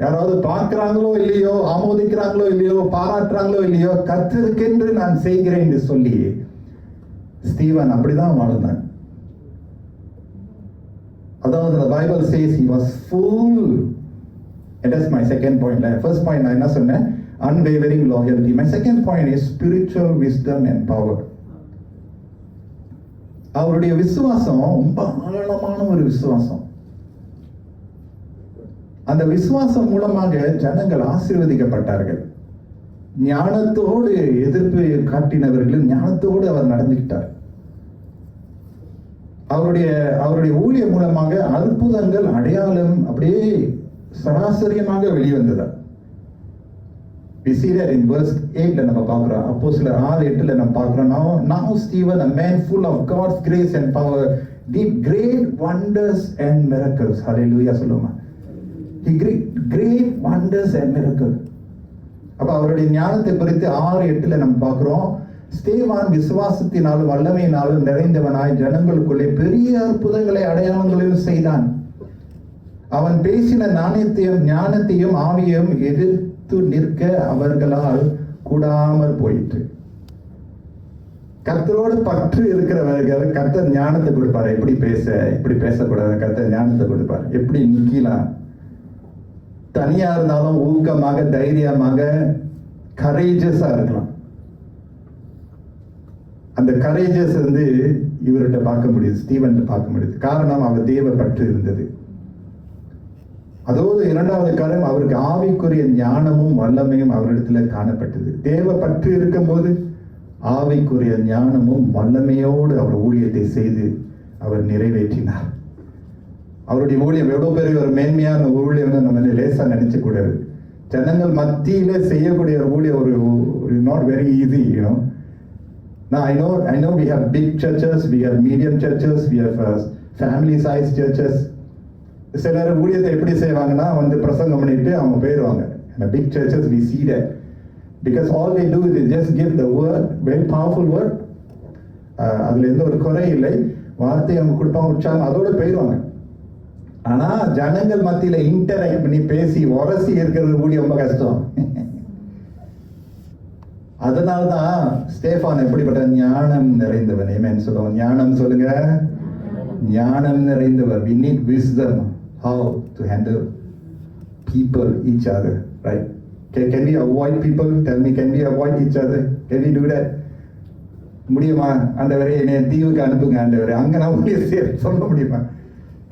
யாராவது பார்க்கிறாங்களோ இல்லையோ, ஆமோதிக்கிறாங்களோ இல்லையோ, பாராட்டுறாங்களோ இல்லையோ, கர்த்தருக்கென்று நான் செய்கிறேன் என்று சொல்லி ஸ்தீவன் அப்படிதான் வாழ்ந்தான். அதாவது the Bible says he was full. And that's my second point. First point நான் என்ன சொன்னேன்? Unwavering loyalty. My second point is spiritual wisdom and power. அவருடைய விசுவாசம் ரொம்ப ஆழமான ஒரு விசுவாசம். அந்த விசுவாசம் மூலமாக ஜனங்கள் ஆசீர்வதிக்கப்பட்டார்கள். ஞானத்தோடு எதிர்ப்பு காட்டினவர்கள் ஞானத்தோடு அவர் நடந்துக்கிட்டார். அவருடைய ஊழியம் மூலமாக அற்புதங்கள் அடையாளம் அப்படியே சராசரியமாக வெளிவந்தது. We see that in verse 8 நம்ம பார்க்கிறோம். அப்போஸ்தலர் 6:8 நம்ம பார்க்கிறோம். Now Stephen, a man full of God's grace and power, did great wonders and miracles. Hallelujah, சொல்லுமா. He did great wonders and miracles. அப்ப அவருடைய ஞானத்தை குறித்து 6:8 நம்ம பார்க்கிறோம். ஸ்தேவான் விசுவாசத்தினாலும் வல்லமையினாலும் நிறைந்தவனாய் ஜனங்களுக்குள்ளே பெரிய அற்புதங்களை அடையாளங்களையும் செய்தான். அவன் பேசின ஞானத்தையும் ஆவியையும் எதிர்த்து நிற்க அவர்களால் கூடாமல் போயிற்று. கர்த்தரோடு பற்று இருக்கிறவர்கள் கர்த்தர் ஞானத்தை கொடுப்பார். எப்படி பேசக்கூடாது, கர்த்தர் ஞானத்தை கொடுப்பார். எப்படி நிக்கலாம், தனியா இருந்தாலும் ஊக்கமாக தைரியமாக கரேஜஸா இருக்கலாம். அந்த கரேஜஸ் இவர்கிட்ட பார்க்க முடியுது, ஸ்டீவன் பார்க்க முடியுது. காரணம் அவர் தேவ பற்று இருந்தது. அதோடு இரண்டாவது காரணம் அவருக்கு ஆவிக்குரிய ஞானமும் வல்லமையும் அவரிடத்துல காணப்பட்டது. தேவ பற்று இருக்கும் போது ஆவிக்குரிய ஞானமும் வல்லமையோடு அவர் ஊழியத்தை செய்து அவர் நிறைவேற்றினார். அவருடைய ஊழியம் எவ்வளவு பெரிய ஒரு மேன்மையான ஊழியம் நம்ம லேசா நினைச்ச கூடாது. ஜனங்கள் மத்தியில செய்யக்கூடிய ஒரு ஊழியம் ஒரு not very easy. Now I know we have big churches, we have medium churches, we have family size churches. சிலர் ஊழியத்தை எப்படி செய்வாங்கன்னா பிரசங்கம் பண்ணிட்டு அவங்க போயிடுவாங்க. In big churches we see that because all they do is just give the word, very powerful word. அதுல எந்த ஒரு குறை இல்லை, வார்த்தை அவங்க கொடுப்பாங்க, உற்சாகம், அதோட போயிடுவாங்க. ஆனா ஜனங்கள் மத்தியில இன்டராக்ட் பண்ணி பேசி உரசி இருக்கிறது ஊழியம் ரொம்ப கஷ்டம். அதனால்தான் ஸ்டேஃபான் எப்படிப்பட்ட ஞானம் நிறைந்தவன். ஆமென் சொல்லுவோம். ஞானம் சொல்லுங்க. ஞானம் நிறைந்தவர். We need wisdom how to handle people, each other, right? Can we avoid people? Tell me, can we avoid each other? Can we do that? முடியுமா? ஆண்டவரே என்னை தீவுக்கு அனுப்புங்க ஆண்டவரே. அங்க நான் ஊழியம் சொல்ல முடியுமா?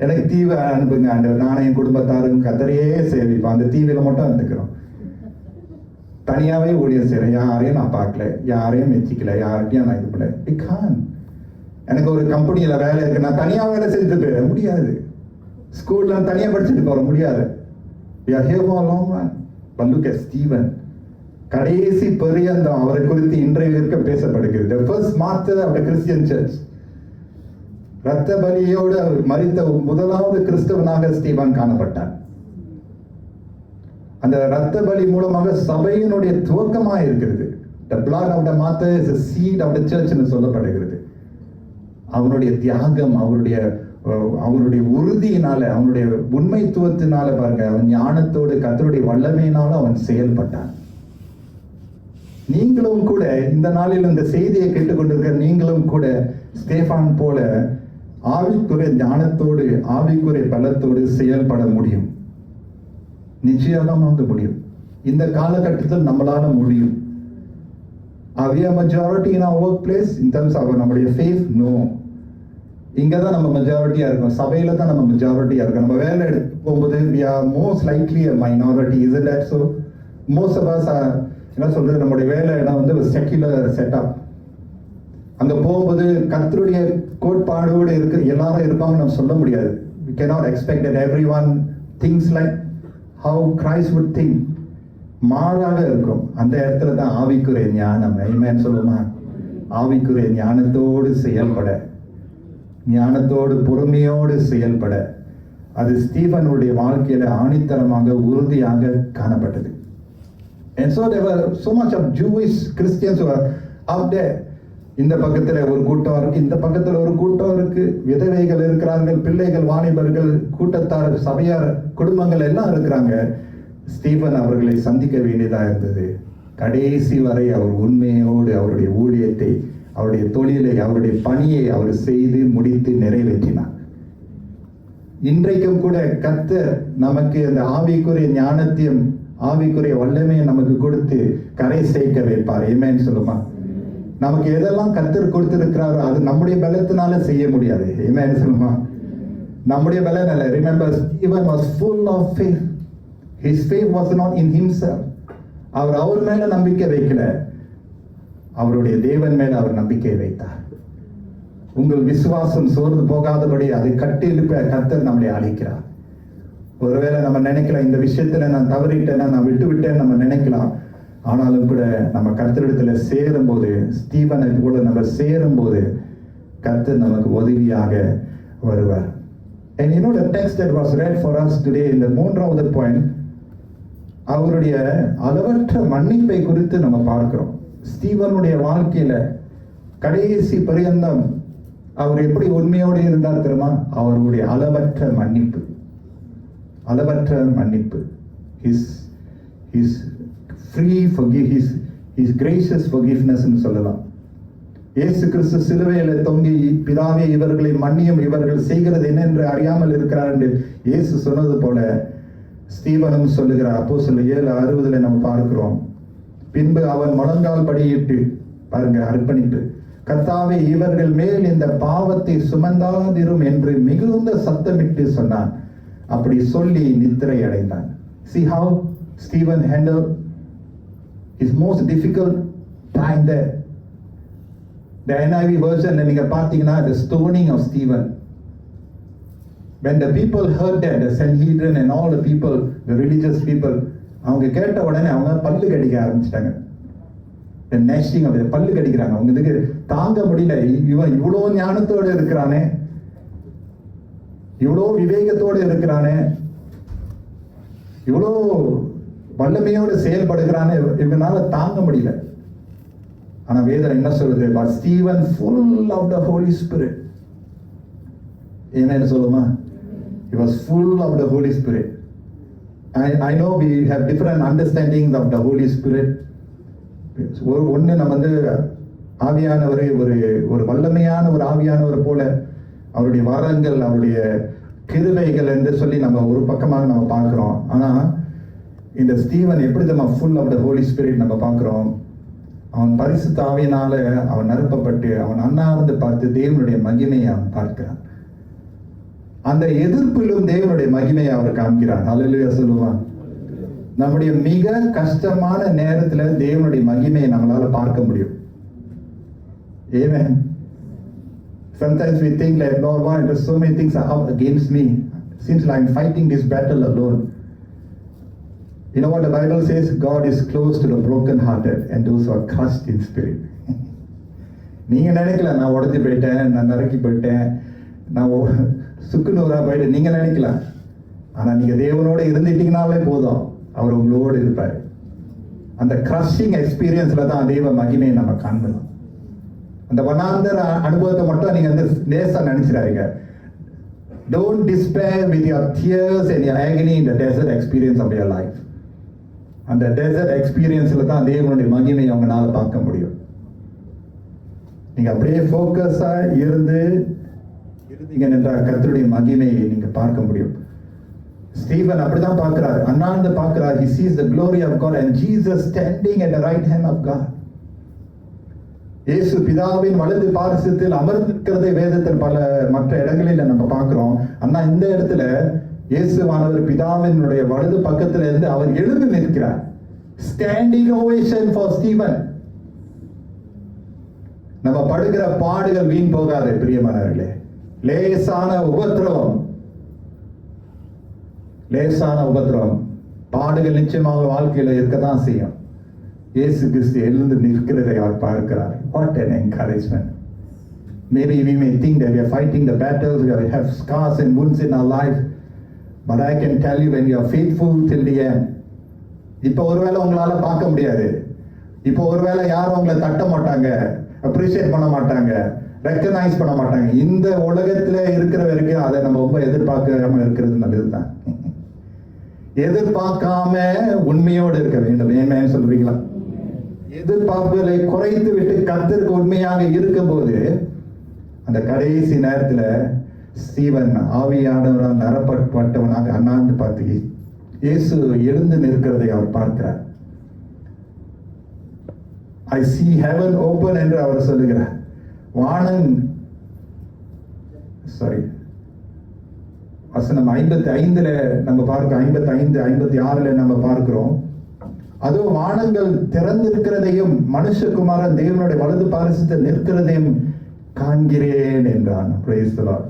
எனக்கு தீவை அனுப்புங்க ஆண்டவர், நானும் என் குடும்பத்தாரும் கர்த்தரையே சேவிப்போம், அந்த தீவில மட்டும் இருந்துக்கிறோம். தனியாவே ஊழியம் செய்யறேன், யாரையும் நான் பார்க்கல, யாரையும் மெச்சிக்கல, யார்கிட்டையும் நான் இது பண்ணல. எனக்கு ஒரு கம்பெனியில வேலை இருக்கு, நான் தனியா வேலை செஞ்சுட்டு போயிட முடியாது. ஸ்கூல்ல தனியா படிச்சுட்டு போற முடியாது. ஸ்டீவன் கடைசி பரியந்தம் அவரை குறித்து இன்றைய இருக்க பேசப்படுகிறது. First martyr of the Christian church. இரத்த பலியோடு மரித்த முதலாவது கிறிஸ்தவனாக ஸ்டீவன் காணப்பட்டார். அந்த இரத்த பலி மூலமாக சபையினுடைய துவக்கமாக இருக்கிறது. The blood of the martyr is the seed of the church என்று சொல்லப்படுகிறது. அவனுடைய தியாகம், அவருடைய உறுதியினால, அவனுடைய உண்மைத்துவத்தினால பாருங்க, அவன் ஞானத்தோடு கர்த்தருடைய வல்லமையினால அவன் செயல்பட்டான். நீங்களும் கூட இந்த நாளில் இந்த செய்தியை கேட்டுக்கொண்டிருக்கிற நீங்களும் கூட ஸ்டேஃபான் போல ஆவிக்குரிய ஞானத்தோடு ஆவிக்குரிய பலத்தோடு செயல்பட முடியும். நிச்சயமா முடியும். இந்த காலகட்டத்தில் நம்மளால முடியும். Are we a majority in our workplace in terms of நம்முடைய faith? No. இங்கதான் நம்ம மெஜாரிட்டியா இருக்கோம், சபையில தான் நம்ம மெஜாரிட்டியா இருக்கோம். நம்ம வேலை எடுத்து போகும்போது we are most likely a minority. Isn't that so? Most of us are, என்ன சொல்றது, நம்முடைய வேலை இடம் ஒரு செக்குலர் செட்டப். அங்க போகும்போது கர்த்தருடைய கோட்பாடோடு எல்லாரும் இருப்பாங்க நம்ம சொல்ல முடியாது. We cannot expect that everyone thinks like how Christ would think. மாறாக இருக்கும். அந்த இடத்துல தான் ஆவிக்குரிய ஞானம். ஆமென் சொல்லுமா. ஆவிக்குரிய ஞானத்தோடு செயல்பட, ஞானத்தோடு பொறுமையோடு செயல்பட, அது ஸ்டீபனுடைய வாழ்க்கையில ஆணித்தரமாக உறுதியாக காணப்பட்டது. And so there were so much of Jewish Christians who were out there. இந்த பக்கத்துல ஒரு கூட்டம் இருக்கு, இந்த பக்கத்துல ஒரு கூட்டம் இருக்கு, விதவைகள் இருக்கிறார்கள், பிள்ளைகள், வாலிபர்கள், கூட்டத்தார், சபையார், குடும்பங்கள் எல்லாம் இருக்கிறாங்க. ஸ்டீபன் அவர்களை சந்திக்க வேண்டியதா இருந்தது. கடைசி வரை அவர் உண்மையோடு அவருடைய ஊழியத்தை, அவருடைய தொழிலை, அவருடைய பணியை அவர் செய்து முடித்து நிறைவேற்றினார். இன்றைக்கும் கூட கர்த்தர் நமக்கு அந்த ஆவிக்குரிய ஞானத்தையும் ஆவிக்குரிய வல்லமையை நமக்கு கொடுத்து கரை சேர்க்க வைப்பார். ஆமென் சொல்லுமா? நமக்கு எதெல்லாம் கர்த்தர் கொடுத்திருக்கிறாரோ அது நம்முடைய பலத்தினால செய்ய முடியாது. ஆமென் சொல்லுமா? நம்முடைய பலன் அல்ல. Remember, Stephen was full of faith. His faith was not in himself. அவர் மேல நம்பிக்கை வைக்கல, அவருடைய தேவன் மேல அவர் நம்பிக்கை வைத்தார். உங்கள் விசுவாசம் சோர்ந்து போகாதபடி அதை கட்டி எழுப்ப கர்த்தர் நம்மளை அழைக்கிறார். ஒருவேளை நம்ம நினைக்கலாம், இந்த விஷயத்துல நான் தவறிட்டேன்னா, நான் விட்டு விட்டேன் நம்ம நினைக்கலாம். ஆனாலும் கூட நம்ம கர்த்தரிடத்துல சேரும் போது, ஸ்டீபனை போல நம்ம சேரும் போது கர்த்தர் நமக்கு உதவியாக வருவார். And you know the text that was read for us today in the மூன்றாவது point, அவருடைய அளவற்ற மன்னிப்பை குறித்து நம்ம பார்க்கிறோம். ஸ்டீபனுடைய வாழ்க்கையில கடைசி பரியந்தம் அவர் எப்படி உண்மையோடு இருந்தார் தெரியுமா? அவருடைய அளவற்ற மன்னிப்பு, அளவற்ற மன்னிப்பு. His free forgive, his gracious forgiveness ன்னு சொல்லலாம். இயேசு கிறிஸ்து சிலுவையில தொங்கி, பிதாவே இவர்களை மன்னியும், இவர்கள் செய்கிறது என்னென்று அறியாமல் இருக்கிறார் என்று இயேசு சொன்னது போல ஸ்டீபனும் சொல்லுகிறார். அப்போஸ்தலர் 7:60 நம்ம பார்க்கிறோம். பின்பு அவன் முழங்கால் படியிட்டு, பாருங்க, அர்ப்பணிப்பு, கர்த்தாவே இவர்கள் மேல் இந்த பாவத்தை சுமந்தாதிரும் என்று மிகுந்த சத்தமிட்டு சொன்னான். அப்படி சொல்லி நித்திரை அடைந்தான். See how Stephen handled his most difficult time there. The NIV version நீங்க பார்த்தீங்கன்னா, the stoning of Stephen. When the people heard that, the Sanhedrin and all the people, the religious people, அவங்க கேட்ட உடனே அவங்க பல்லு கடிக்க ஆரம்பிச்சிட்டாங்க. The gnashing of the பல்லு கடிக்கிறாங்க. அவங்க இதுக்கு தாங்க முடியல. இவன் இவ்வளோ ஞானத்தோடு இருக்கிறானே, இவ்வளோ விவேகத்தோடு இருக்கிறானே, இவ்வளோ வல்லமையோடு செயல்படுகிறானே, இவனால தாங்க முடியல. ஆனா வேதம் என்ன சொல்லுது? But Stephen full of the Holy Spirit. என்ன சொல்லுமா? He was full of the Holy Spirit. I know we have different understandings of the Holy Spirit. ஒன்று நம்ம வந்து ஆவியானவரை ஒரு வல்லமையான ஒரு ஆவியானவர் போல, அவருடைய வரங்கள், அவருடைய கிருபைகள் என்று சொல்லி நம்ம ஒரு பக்கமாக நம்ம பார்க்கிறோம். ஆனா இந்த ஸ்டீவன் எப்படி நம்ம full of the Holy Spirit நம்ம பார்க்கிறோம்? அவன் பரிசுத்த ஆவியினால அவன் நிரப்பப்பட்டு அவன் அண்ணாந்து பார்த்து தேவனுடைய மகிமையை அவன் பார்க்கிறான். அந்த எதிர்ப்பிலும் தேவனுடைய மகிமையை அவர் காண்கிறான். அல்லேலூயா சொல்லுவான். நம்முடைய மிக கஷ்டமான நேரத்துல தேவனுடைய மகிமையை நம்மளால பார்க்க முடியும். Amen. Sometimes we think like, Lord, why there's so many things are up against me. Seems like I'm fighting this battle alone. You know what the Bible says? God is close to the broken-hearted and those who are crushed in spirit. நீங்க நினைக்கலாம், நான் உடஞ்சி போயிட்டேன், நான் நறுக்கி போயிட்டேன், நான் சுக்குநூறா போயிட்டு நீங்க நினைக்கலாம். ஆனா நீங்க தேவனோட இருந்துட்டீங்கனாலே போதும், அவர் உங்களோடு இருப்பார். அந்த கிரஷிங் எக்ஸ்பீரியன்ஸ்ல தான் தெய்வ மகிமையை நம்ம காண்போம். அந்த வனாந்தர அனுபவத்தை மட்டும் நீங்க வந்து லேசா நினைச்சிடாதீங்க. Don't despair with your tears and your agony in the desert experience of your life. அந்த டெசர்ட் எக்ஸ்பீரியன்ஸ்ல தான் தேவனுடைய மகிமையை அவங்களால பார்க்க முடியும். நீங்க அப்படியே ஃபோக்கஸா இருந்தீங்க என்றால் கர்த்தருடைய மகிமையை நீங்க பார்க்க முடியும். ஸ்டீவன் அப்படிதான் பார்க்கிறார், அண்ணாந்து பார்க்கிறார். He sees the glory of God and Jesus standing at the right hand of God. இயேசு பிதாவின் வலது பாரிசத்தில் அமர்ந்திருக்கிறதை வேதத்தில் பல மற்ற இடங்களில் நம்ம பார்க்கிறோம். ஆனா இந்த இடத்துல இயேசுவானவர் பிதாவினுடைய வலது பக்கத்துல இருந்து அவர் எழுந்து நிற்கிறார். Standing ovation for Steven. நம்ம படுகிற பாடுகள் வீண் போகாது பிரியமானவர்களே. லேசான உபத்திரவம் பாடுகள் நிச்சயமாக வாழ்க்கையில இருக்கதான் செய்யும். இயேசு கிறிஸ்து எழுந்து நிற்கிறதை அவர் பார்க்கிறார். What an encouragement. Maybe we may think that we are fighting the battles, we have scars and wounds in our life, but I can tell you, when you are faithful till the end, இப்போ ஒருவேளை உங்களால பார்க்க முடியாது, இப்போ ஒருவேளை யாரும் உங்களை தட்ட மாட்டாங்க, அப்ரிஷியேட் பண்ண மாட்டாங்க, ரெக்கக்னைஸ் பண்ண மாட்டாங்க. இந்த உலகத்துல இருக்கிற வரைக்கும் அதை நம்ம ரொம்ப எதிர்பார்க்காம இருக்கிறது நல்லதுதான். எதிர்பார்க்காம உண்மையோடு இருக்க வேண்டும். ஏன் சொல்றீங்களா? எதிர்பார்ப்புகளை குறைத்து விட்டு கர்த்தருக்கு உண்மையாக இருக்கும்போது அந்த கடைசி நேரத்துல ஸ்தீவன் ஆவியானவரால் நிரப்பப்பட்டவனாக அண்ணாந்து பார்த்து இயேசு எழுந்து நிற்கிறதை அவர் பார்க்கிறார். I see heaven open என்று அவர் சொல்லுகிறார். வானம் வசனம் 55 நம்ம பார்க்கிறோம், 55 56 நம்ம பார்க்கிறோம். அதோ வானங்கள் திறந்திருக்கிறதையும் மனுஷகுமாரன் தேவனுடைய வலது பாரிசத்தில் நிற்கிறதையும் காண்கிறேன் என்றான். Praise the Lord.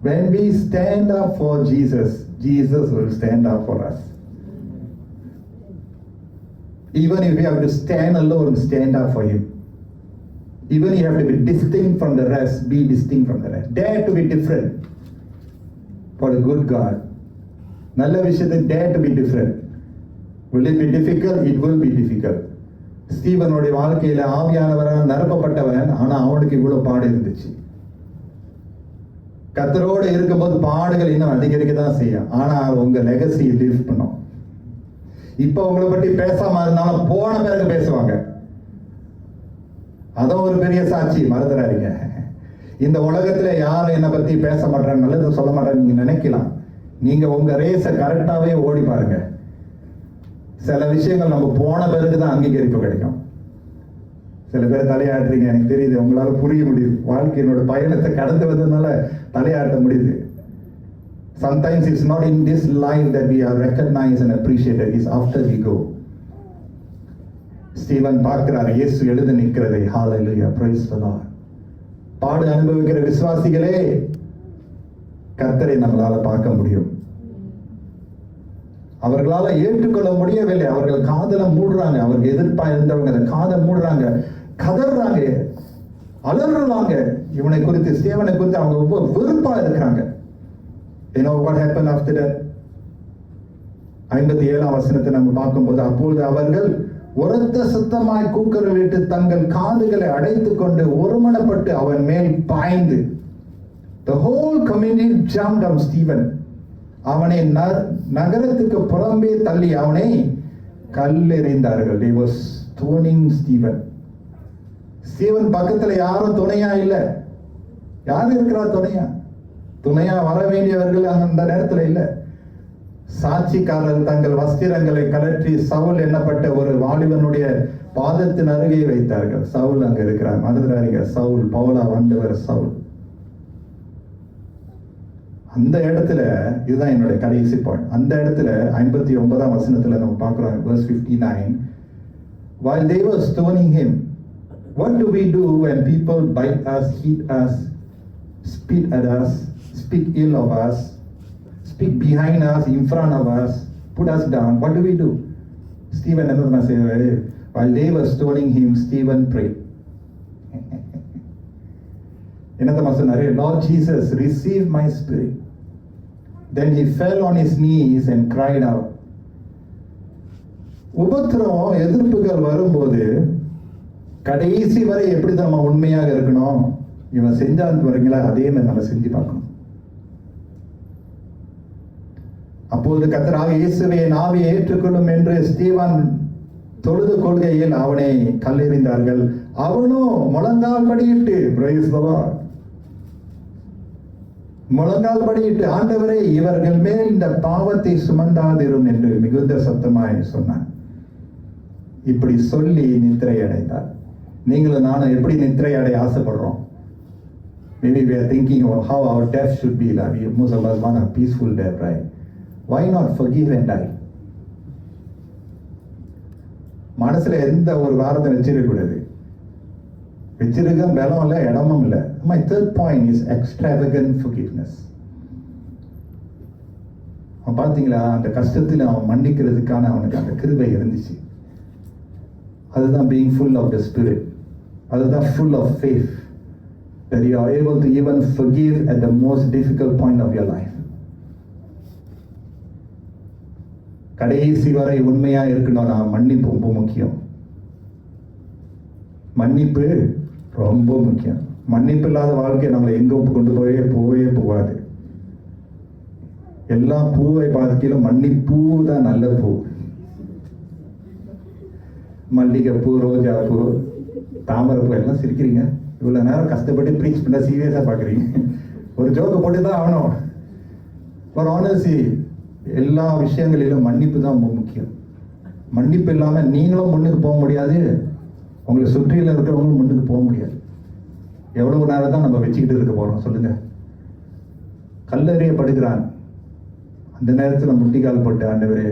When we stand up for Jesus, Jesus will stand up for us. Even if you have to stand alone, stand up for him. Even if you have to be distinct from the rest, be distinct from the rest. Dare to be different for the good God. நல்ல விஷயத்தை dare to be different. Will it be difficult? It will be difficult. ஸ்தீவனுடைய வாழ்க்கையில ஆவியானவரால் நிரப்பப்பட்டவன், ஆனா அவனுக்கு இவ்வளவு பாடு இருந்துச்சு. கர்த்தரோடு இருக்கும்போது பாடுகள் இன்னும் அதிகரிக்க தான் செய்யும். ஆனா உங்க லெகசி லிவ் பண்ணும். இப்ப உங்களை பற்றி பேசாம இருந்தாலும் போன பிறகு பேசுவாங்க. அதுவும் ஒரு பெரிய சாட்சி, மறந்துடாதீங்க. இந்த உலகத்துல யாரும் என்னை பத்தி பேச மாட்டாங்க, நல்லது சொல்ல மாட்டாங்க நீங்க நினைக்கலாம். நீங்க உங்க ரேஸை கரெக்டாவே ஓடி பாருங்க. சில விஷயங்கள் நம்ம போன பிறகுதான் அங்கீகரிப்பு கிடைக்கும். சில பேர் தலையாட்டுறீங்க, எனக்கு தெரியுது, உங்களால புரிய முடியுது. வாழ்க்கையினோட பயணத்தை கடந்து வந்ததுனால தலையாட்ட முடியுது. Sometimes it's not in this life that we are recognized and appreciated, it's after we go. Steven பார்க்கிறார் இயேசு எழுந்து நிற்கிறதை. ஹalleluya, praise the Lord. பாடு அனுபவிக்கிற விசுவாசிகளே, கர்த்தரை நம்மளால பார்க்க முடியும். அவர்களால ஏற்றுக்கொள்ள முடியவில்லை. அவர்கள் காதல மூடுறாங்க. அவர்கள் எதிர்ப்பா இருந்தவங்க அந்த காதை மூடுறாங்க, கதறாங்க, அலறுறாங்க. இவனை குறித்து, ஸ்தீவனை குறித்து அவங்க ரொம்ப வெறுப்பா இருக்கிறாங்க. You know what happened after that? 57 வசனத்தை நம்ம பார்க்கும்போது, அப்பொழுது அவர்கள் உரத்த சத்தமாய் கூக்குரலிட்டு தங்கள் காதுகளை அடைத்துக் கொண்டு ஒருமனப்பட்டு அவன் மேல் பாய்ந்து, the whole community jumped on Stephen. அவனை நகரத்துக்கு புறம்பே தள்ளி அவனை கல்லெறிந்தார்கள். They were stoning Stephen. Steven பக்கத்துல யாரும் துணையா இல்ல. யாரு இருக்கிறா துணையா வர வேண்டியவர்கள் அந்த நேரத்துல இல்ல. சாட்சிக்காரர்கள் தங்கள் வஸ்திரங்களை கலற்றி சவுல் எண்ணப்பட்ட ஒரு வாலிபனுடைய பாதத்தின் அருகே வைத்தார்கள். சவுல் அங்க இருக்கிறார், மறந்துடாதீங்க. சவுல், பவுலா வந்தவர் சவுல். அந்த இடத்துல, இதுதான் என்னுடைய கடைசி பாயிண்ட். அந்த இடத்துல 59 வசனத்துல நம்ம பார்க்கிறோம், verse 59. While they were stoning him, what do we do when people bite us, hit us, spit at us, speak ill of us, speak behind us, in front of us, put us down? What do we do? Stephen என்ன செய்வாரு? While they were stoning him, Stephen prayed. என்னத்த சொன்னாரு? Lord Jesus, receive my spirit. Then he fell on his knees and cried out. உபத்திரம், எதிர்ப்புகள் வரும்போது கடைசி வரை எப்படி நம்ம உண்மையாக இருக்கணும்? இவன் செஞ்சான்னு வரீங்களா, அதே மாதிரி நம்ம செஞ்சு பார்க்கணும். அப்பொழுது கர்த்தராக இயேசுவே என் ஆவியை ஏற்றுக்கொள்ளும் என்று ஸ்தீவன் தொழுது கொள்கையில் அவனை கல்லெறிந்தார்கள். அவனும் முழங்கால் படியிட்டு, praise the Lord, முழங்கால் படியிட்டு, ஆண்டவரே இவர்கள் மேல் இந்த பாவத்தை சுமந்தாதிரும் என்று மிகுந்த சத்தமாய் சொன்னான். இப்படி சொல்லி நித்திரை அடைந்தார். நீங்களும் நானும் எப்படி நித்திரை அடைய ஆசைப்படுறோம்? Maybe we are thinking of how our death should be. Like most of us want a peaceful death, right? Why not forgive and die? மனசுல எந்த ஒரு வாரத்தை வச்சிருக்க கூடாது. வச்சிருக்க பலம் இல்லை, இடமும் இல்லை. My third point is extravagant forgiveness. அவன் பார்த்தீங்களா, அந்த கஷ்டத்தில் அவன் மன்னிக்கிறதுக்கான அவனுக்கு அந்த கிருபை இருந்துச்சு. அதுதான் being full of the spirit. அதுதான் full of faith, that you are able to even forgive at the most difficult point of your life. கடைசி வரை உண்மையா இருக்கணும்னா மன்னிப்பு ரொம்ப முக்கியம். மன்னிப்பு ரொம்ப முக்கியம். மன்னிப்பு இல்லாத வாழ்க்கை நம்மளை எங்க கொண்டு போவே போகாது. எல்லா பூவை பார்க்கையிலும் மன்னிப்பூ தான் நல்ல பூ. மல்லிகைப்பூ, ரோஜா பூ, தாமரை பூ எல்லாம் சிரிக்கிறீங்க. இவ்வளவு நேரம் கஷ்டப்பட்டு ப்ரீச் பண்ண சீரியஸா பாக்குறீங்க. ஒரு ஜோக்கை போட்டு தான் ஆகணும். ஒரு ஆனர்சி எல்லா விஷயங்களிலும் மன்னிப்பு தான் ரொம்ப முக்கியம். மன்னிப்பு இல்லாம நீங்களும் முன்னுக்கு போக முடியாது, உங்களை சுற்றியில் இருக்கிறவங்களும் முன்னுக்கு போக முடியாது. எவ்வளவு நேரம் தான் நம்ம வச்சுக்கிட்டு இருக்க போறோம் சொல்லுங்க? கல்லறியப்படுகிறான். அந்த நேரத்தில் முட்டிக்கால் போட்டு, ஆண்டவரே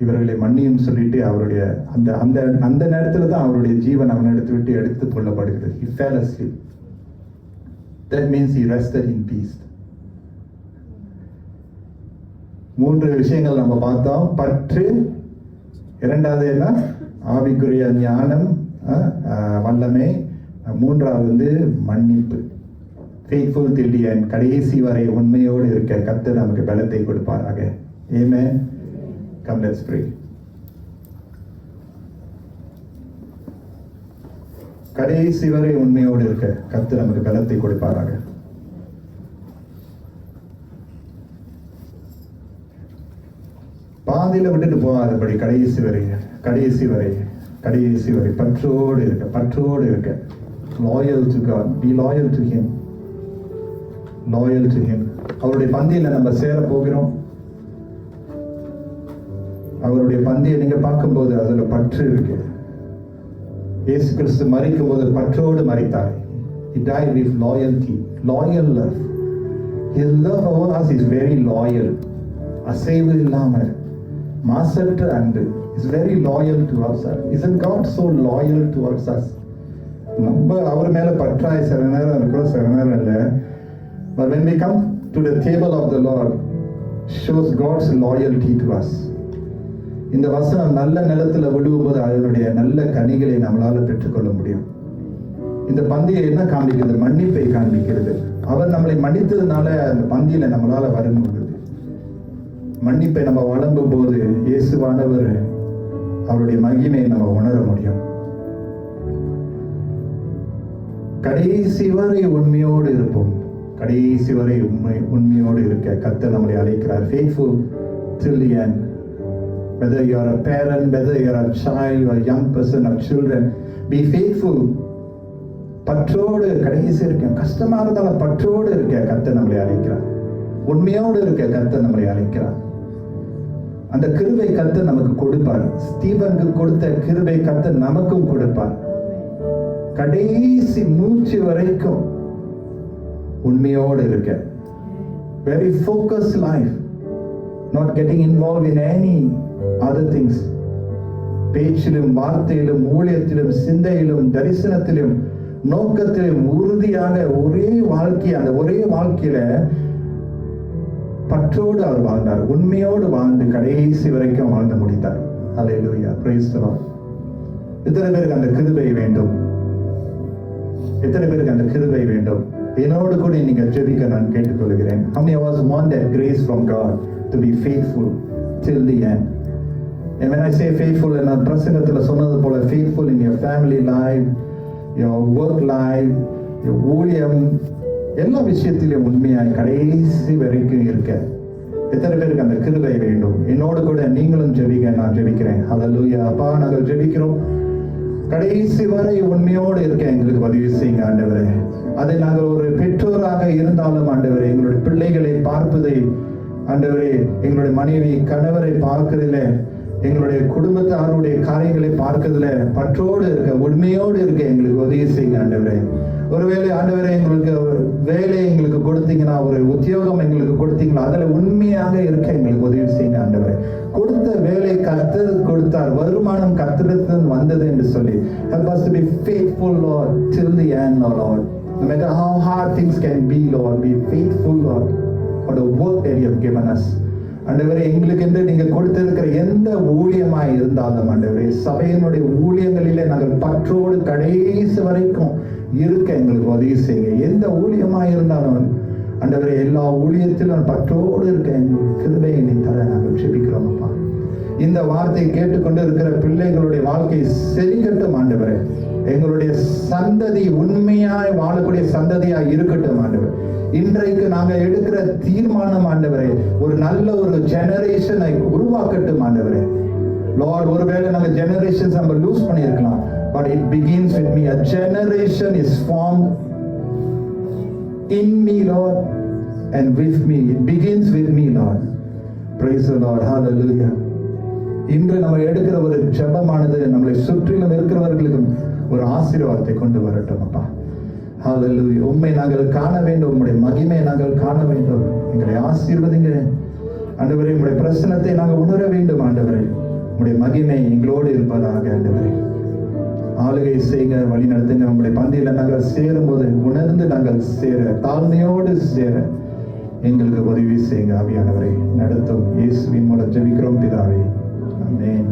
இவர்களை மன்னியும் சொல்லிட்டு அவருடைய அந்த அந்த அந்த நேரத்தில் தான் அவருடைய ஜீவன் அவனை எடுத்துக் கொள்ளப்படுகிறது. He fell asleep. That means he rested in peace. 3 விஷயங்கள் நம்ம பார்த்தோம். பற்று, இரண்டாவது என்ன? ஆவிக்குரிய ஞானம், வல்லமை, மூன்றாவது மன்னிப்பு. Faithful till the end. கடைசி வரை உண்மையோடு இருக்க கர்த்தர் நமக்கு பலத்தை கொடுப்பாராக. Amen. Come, let's pray. கடைசி வரை உண்மையோடு இருக்க கர்த்தர் நமக்கு பலத்தை கொடுப்பாராக. பாதியில விட்டுட்டு போகாதபடி கடைசி வரை பற்றோடு இருக்க. Loyal to God. Be loyal to Him. அவருடைய பந்தியில நம்ம சேர போகிறோம். அவருடைய பந்தியை நீங்க பார்க்கும்போது அதுல பற்று இருக்கு. இயேசு கிறிஸ்து மரிக்கும் போது பற்றோடு மரித்தார். He died with loyalty, loyal love. His love over us is very loyal. அசைவு இல்லாமல் மாசற்ற அன்பு. Is very loyal to us. Isn't God so loyal towards us? நம்ம அவர் மேல பற்றாய் சில நேரம் இருக்கிறோம், சில நேரம் இல்லை. But when we come to the table of the Lord, shows God's loyalty to us. இந்த வசனம் நல்ல நிலத்துல விடும்போது அதனுடைய நல்ல கனிகளை நம்மளால பெற்றுக்கொள்ள முடியும். இந்த பந்தியை என்ன காண்பிக்கிறது? மன்னிப்பை காண்பிக்கிறது. அவர் நம்மளை மன்னித்ததுனால அந்த பந்தியில நம்மளால வர முடியுது. மன்னிப்பை நம்ம வழங்கும் போது இயேசுவானவர் அவருடைய மகிமையை நம்ம உணர முடியும். கடைசி வரை உண்மையோடு இருப்போம். கடைசி வரை உண்மையோடு இருக்க கர்த்தர் நம்மளை அழைக்கிறார். Faithful till the end. Whether you are a parent, whether you are a child, you are a young person or children, be faithful. பற்றோடு கடைசி இருக்க. கஷ்டமா இருந்தாலும் பற்றோடு இருக்க கர்த்தர் நம்மளை அழைக்கிறார். உண்மையோடு இருக்க கர்த்தர் நம்மளை அழைக்கிறார். அந்த கிருபை கர்த்தர் நமக்கு கொடுப்பார். ஸ்தீபனுக்கு கொடுத்த கிருபை கர்த்தர் நமக்கும் கொடுப்பார். கடைசி மூச்சு வரைக்கும் உண்மையோடு இருக்க. Very focused life. Not getting involved in any other things. பேச்சிலும், வார்த்தையிலும், ஊழியத்திலும், சிந்தையிலும், தரிசனத்திலும், நோக்கத்திலும் உறுதியாக ஒரே வாழ்க்கை, அந்த ஒரே வாழ்க்கையில பற்றோடு அவர் வாழ்ந்தார். உண்மையோடு வாழ்ந்து கடைசி வரைக்கும் வாழ்ந்து முடித்தார். Hallelujah. Praise the Lord. எத்தனை பேருக்கு அந்த கிருபை வேண்டும்? என்னோடு கூட நீங்க ஜெபிக்க நான் கேட்டுக்கொள்கிறேன். How many of us want that grace from God to be faithful till the end? And when I say faithful, நான் பிரசங்கத்துல சொன்னது போல faithful in your family life, your work life, your ஊழியம், எல்லா விஷயத்திலும் உண்மையாய் கடைசி வரைக்கும் இருக்க எத்தனை பேருக்கு அந்த கிருபை வேண்டும்? என்னோடு கூட நீங்களும் ஜெபிக்க நான் ஜெபிக்கிறேன். ஹல்லேலூயா. அப்பா, நாங்கள் ஜெபிக்கிறோம். கடைசி வரை உண்மையோடு இருக்க எங்களுக்கு உதவி செய்யுங்க ஆண்டவரே. அதை நாங்கள் ஒரு பெற்றோராக இருந்தாலும் ஆண்டவரே, எங்களுடைய பிள்ளைகளை பார்ப்பதை ஆண்டவரே, எங்களுடைய மனைவி கணவரை பார்க்கிறதுல, எங்களுடைய குடும்பத்தாருடைய காரியங்களை பார்க்கிறதுல பற்றோடு இருக்க, உண்மையோடு இருக்க எங்களுக்கு உதவி செய்யுங்க ஆண்டவரே. ஒருவேளை ஆண்டவரே எங்களுக்கு வேலை எங்களுக்கு கொடுத்தீங்கன்னா, ஒரு உத்தியோகம் எங்களுக்கு கொடுத்தீங்களா, அதுல உண்மையாக இருக்க எங்களுக்கு உதவி செய்யுங்க ஆண்டவரே. கொடுத்த வேலை கர்த்தர் கொடுத்தார், வருமானம் கர்த்தரிடத்தில் வந்தது என்று சொல்லி help us to be faithful, Lord, till the end, Lord. No matter how hard things can be, Lord, be faithful, Lord, for the work that you have given us. ஆண்டவரே, எங்களுக்கு என்று நீங்க கொடுத்திருக்கிற எந்த ஊழியமாய் இருந்தாலும் ஆண்டவரே, சபையினுடைய ஊழியங்களிலே நாங்கள் பற்றோடு கடைசி வரைக்கும் இருக்க எங்களுக்கு உதவி செய்யுங்க. எந்த ஊழியமாய் இருந்தாலும் ஆண்டவரே, எல்லா ஊழியத்திலும் பற்றோடு இருக்க எங்களுக்கு கிருபையை நீ தர நாங்கள் ஜெபிக்கிறோம் அப்பா. இந்த வார்த்தையை கேட்டுக்கொண்டு இருக்கிற பிள்ளைகளுடைய வாழ்க்கை செழிக்கட்டும் ஆண்டவரே. எங்களுடைய சந்ததி உண்மையாய் வாழக்கூடிய சந்ததியாய் இருக்கட்டும் ஆண்டவர். இன்றைக்கு நாங்க எடுக்கிற தீர்மானம் ஆண்டவரே ஒரு நல்ல ஒரு ஜெனரேஷனை உருவாக்கட்டும் ஆண்டவரே. லார்ட், ஒருவேளை நாங்க ஜெனரேஷன்ஸ் நம்ம லூஸ் பண்ணியிருக்கலாம், but it begins with me. A generation is formed in me, Lord, and with me. It begins with me, Lord. Praise the Lord. Hallelujah. இன்று நம்ம எடுக்கிற ஒரு ஜெபமானது நம்மளை சுற்றிலும் இருக்கிறவர்களுக்கும் ஒரு ஆசீர்வாதத்தை கொண்டு வரட்டும் அப்பா. ஹalleluya. உம்மை நாங்கள் காண வேண்டும், உம்முடைய மகிமையை நாங்கள் காண வேண்டும். எங்களை ஆசீர்வதிங்க ஆண்டவரே. உம்முடைய பிரசன்னத்தை நாங்கள் உணர வேண்டும் ஆண்டவரே. உம்முடைய மகிமை எங்களோடு இருப்பதாக ஆண்டவரே. ஆளுகை செய்யுங்க, வழி நடத்துங்க. உங்களுடைய பந்தியில நாங்கள் சேரும்போது உணர்ந்து நாங்கள் சேர, தாழ்மையோடு சேர எங்களுக்கு உதவி செய்யுங்க ஆவியானவரை. நடத்தும் இயேசுவின் மூலம் ஜெபிக்கிறோம் பிதாவே. ஆமென்.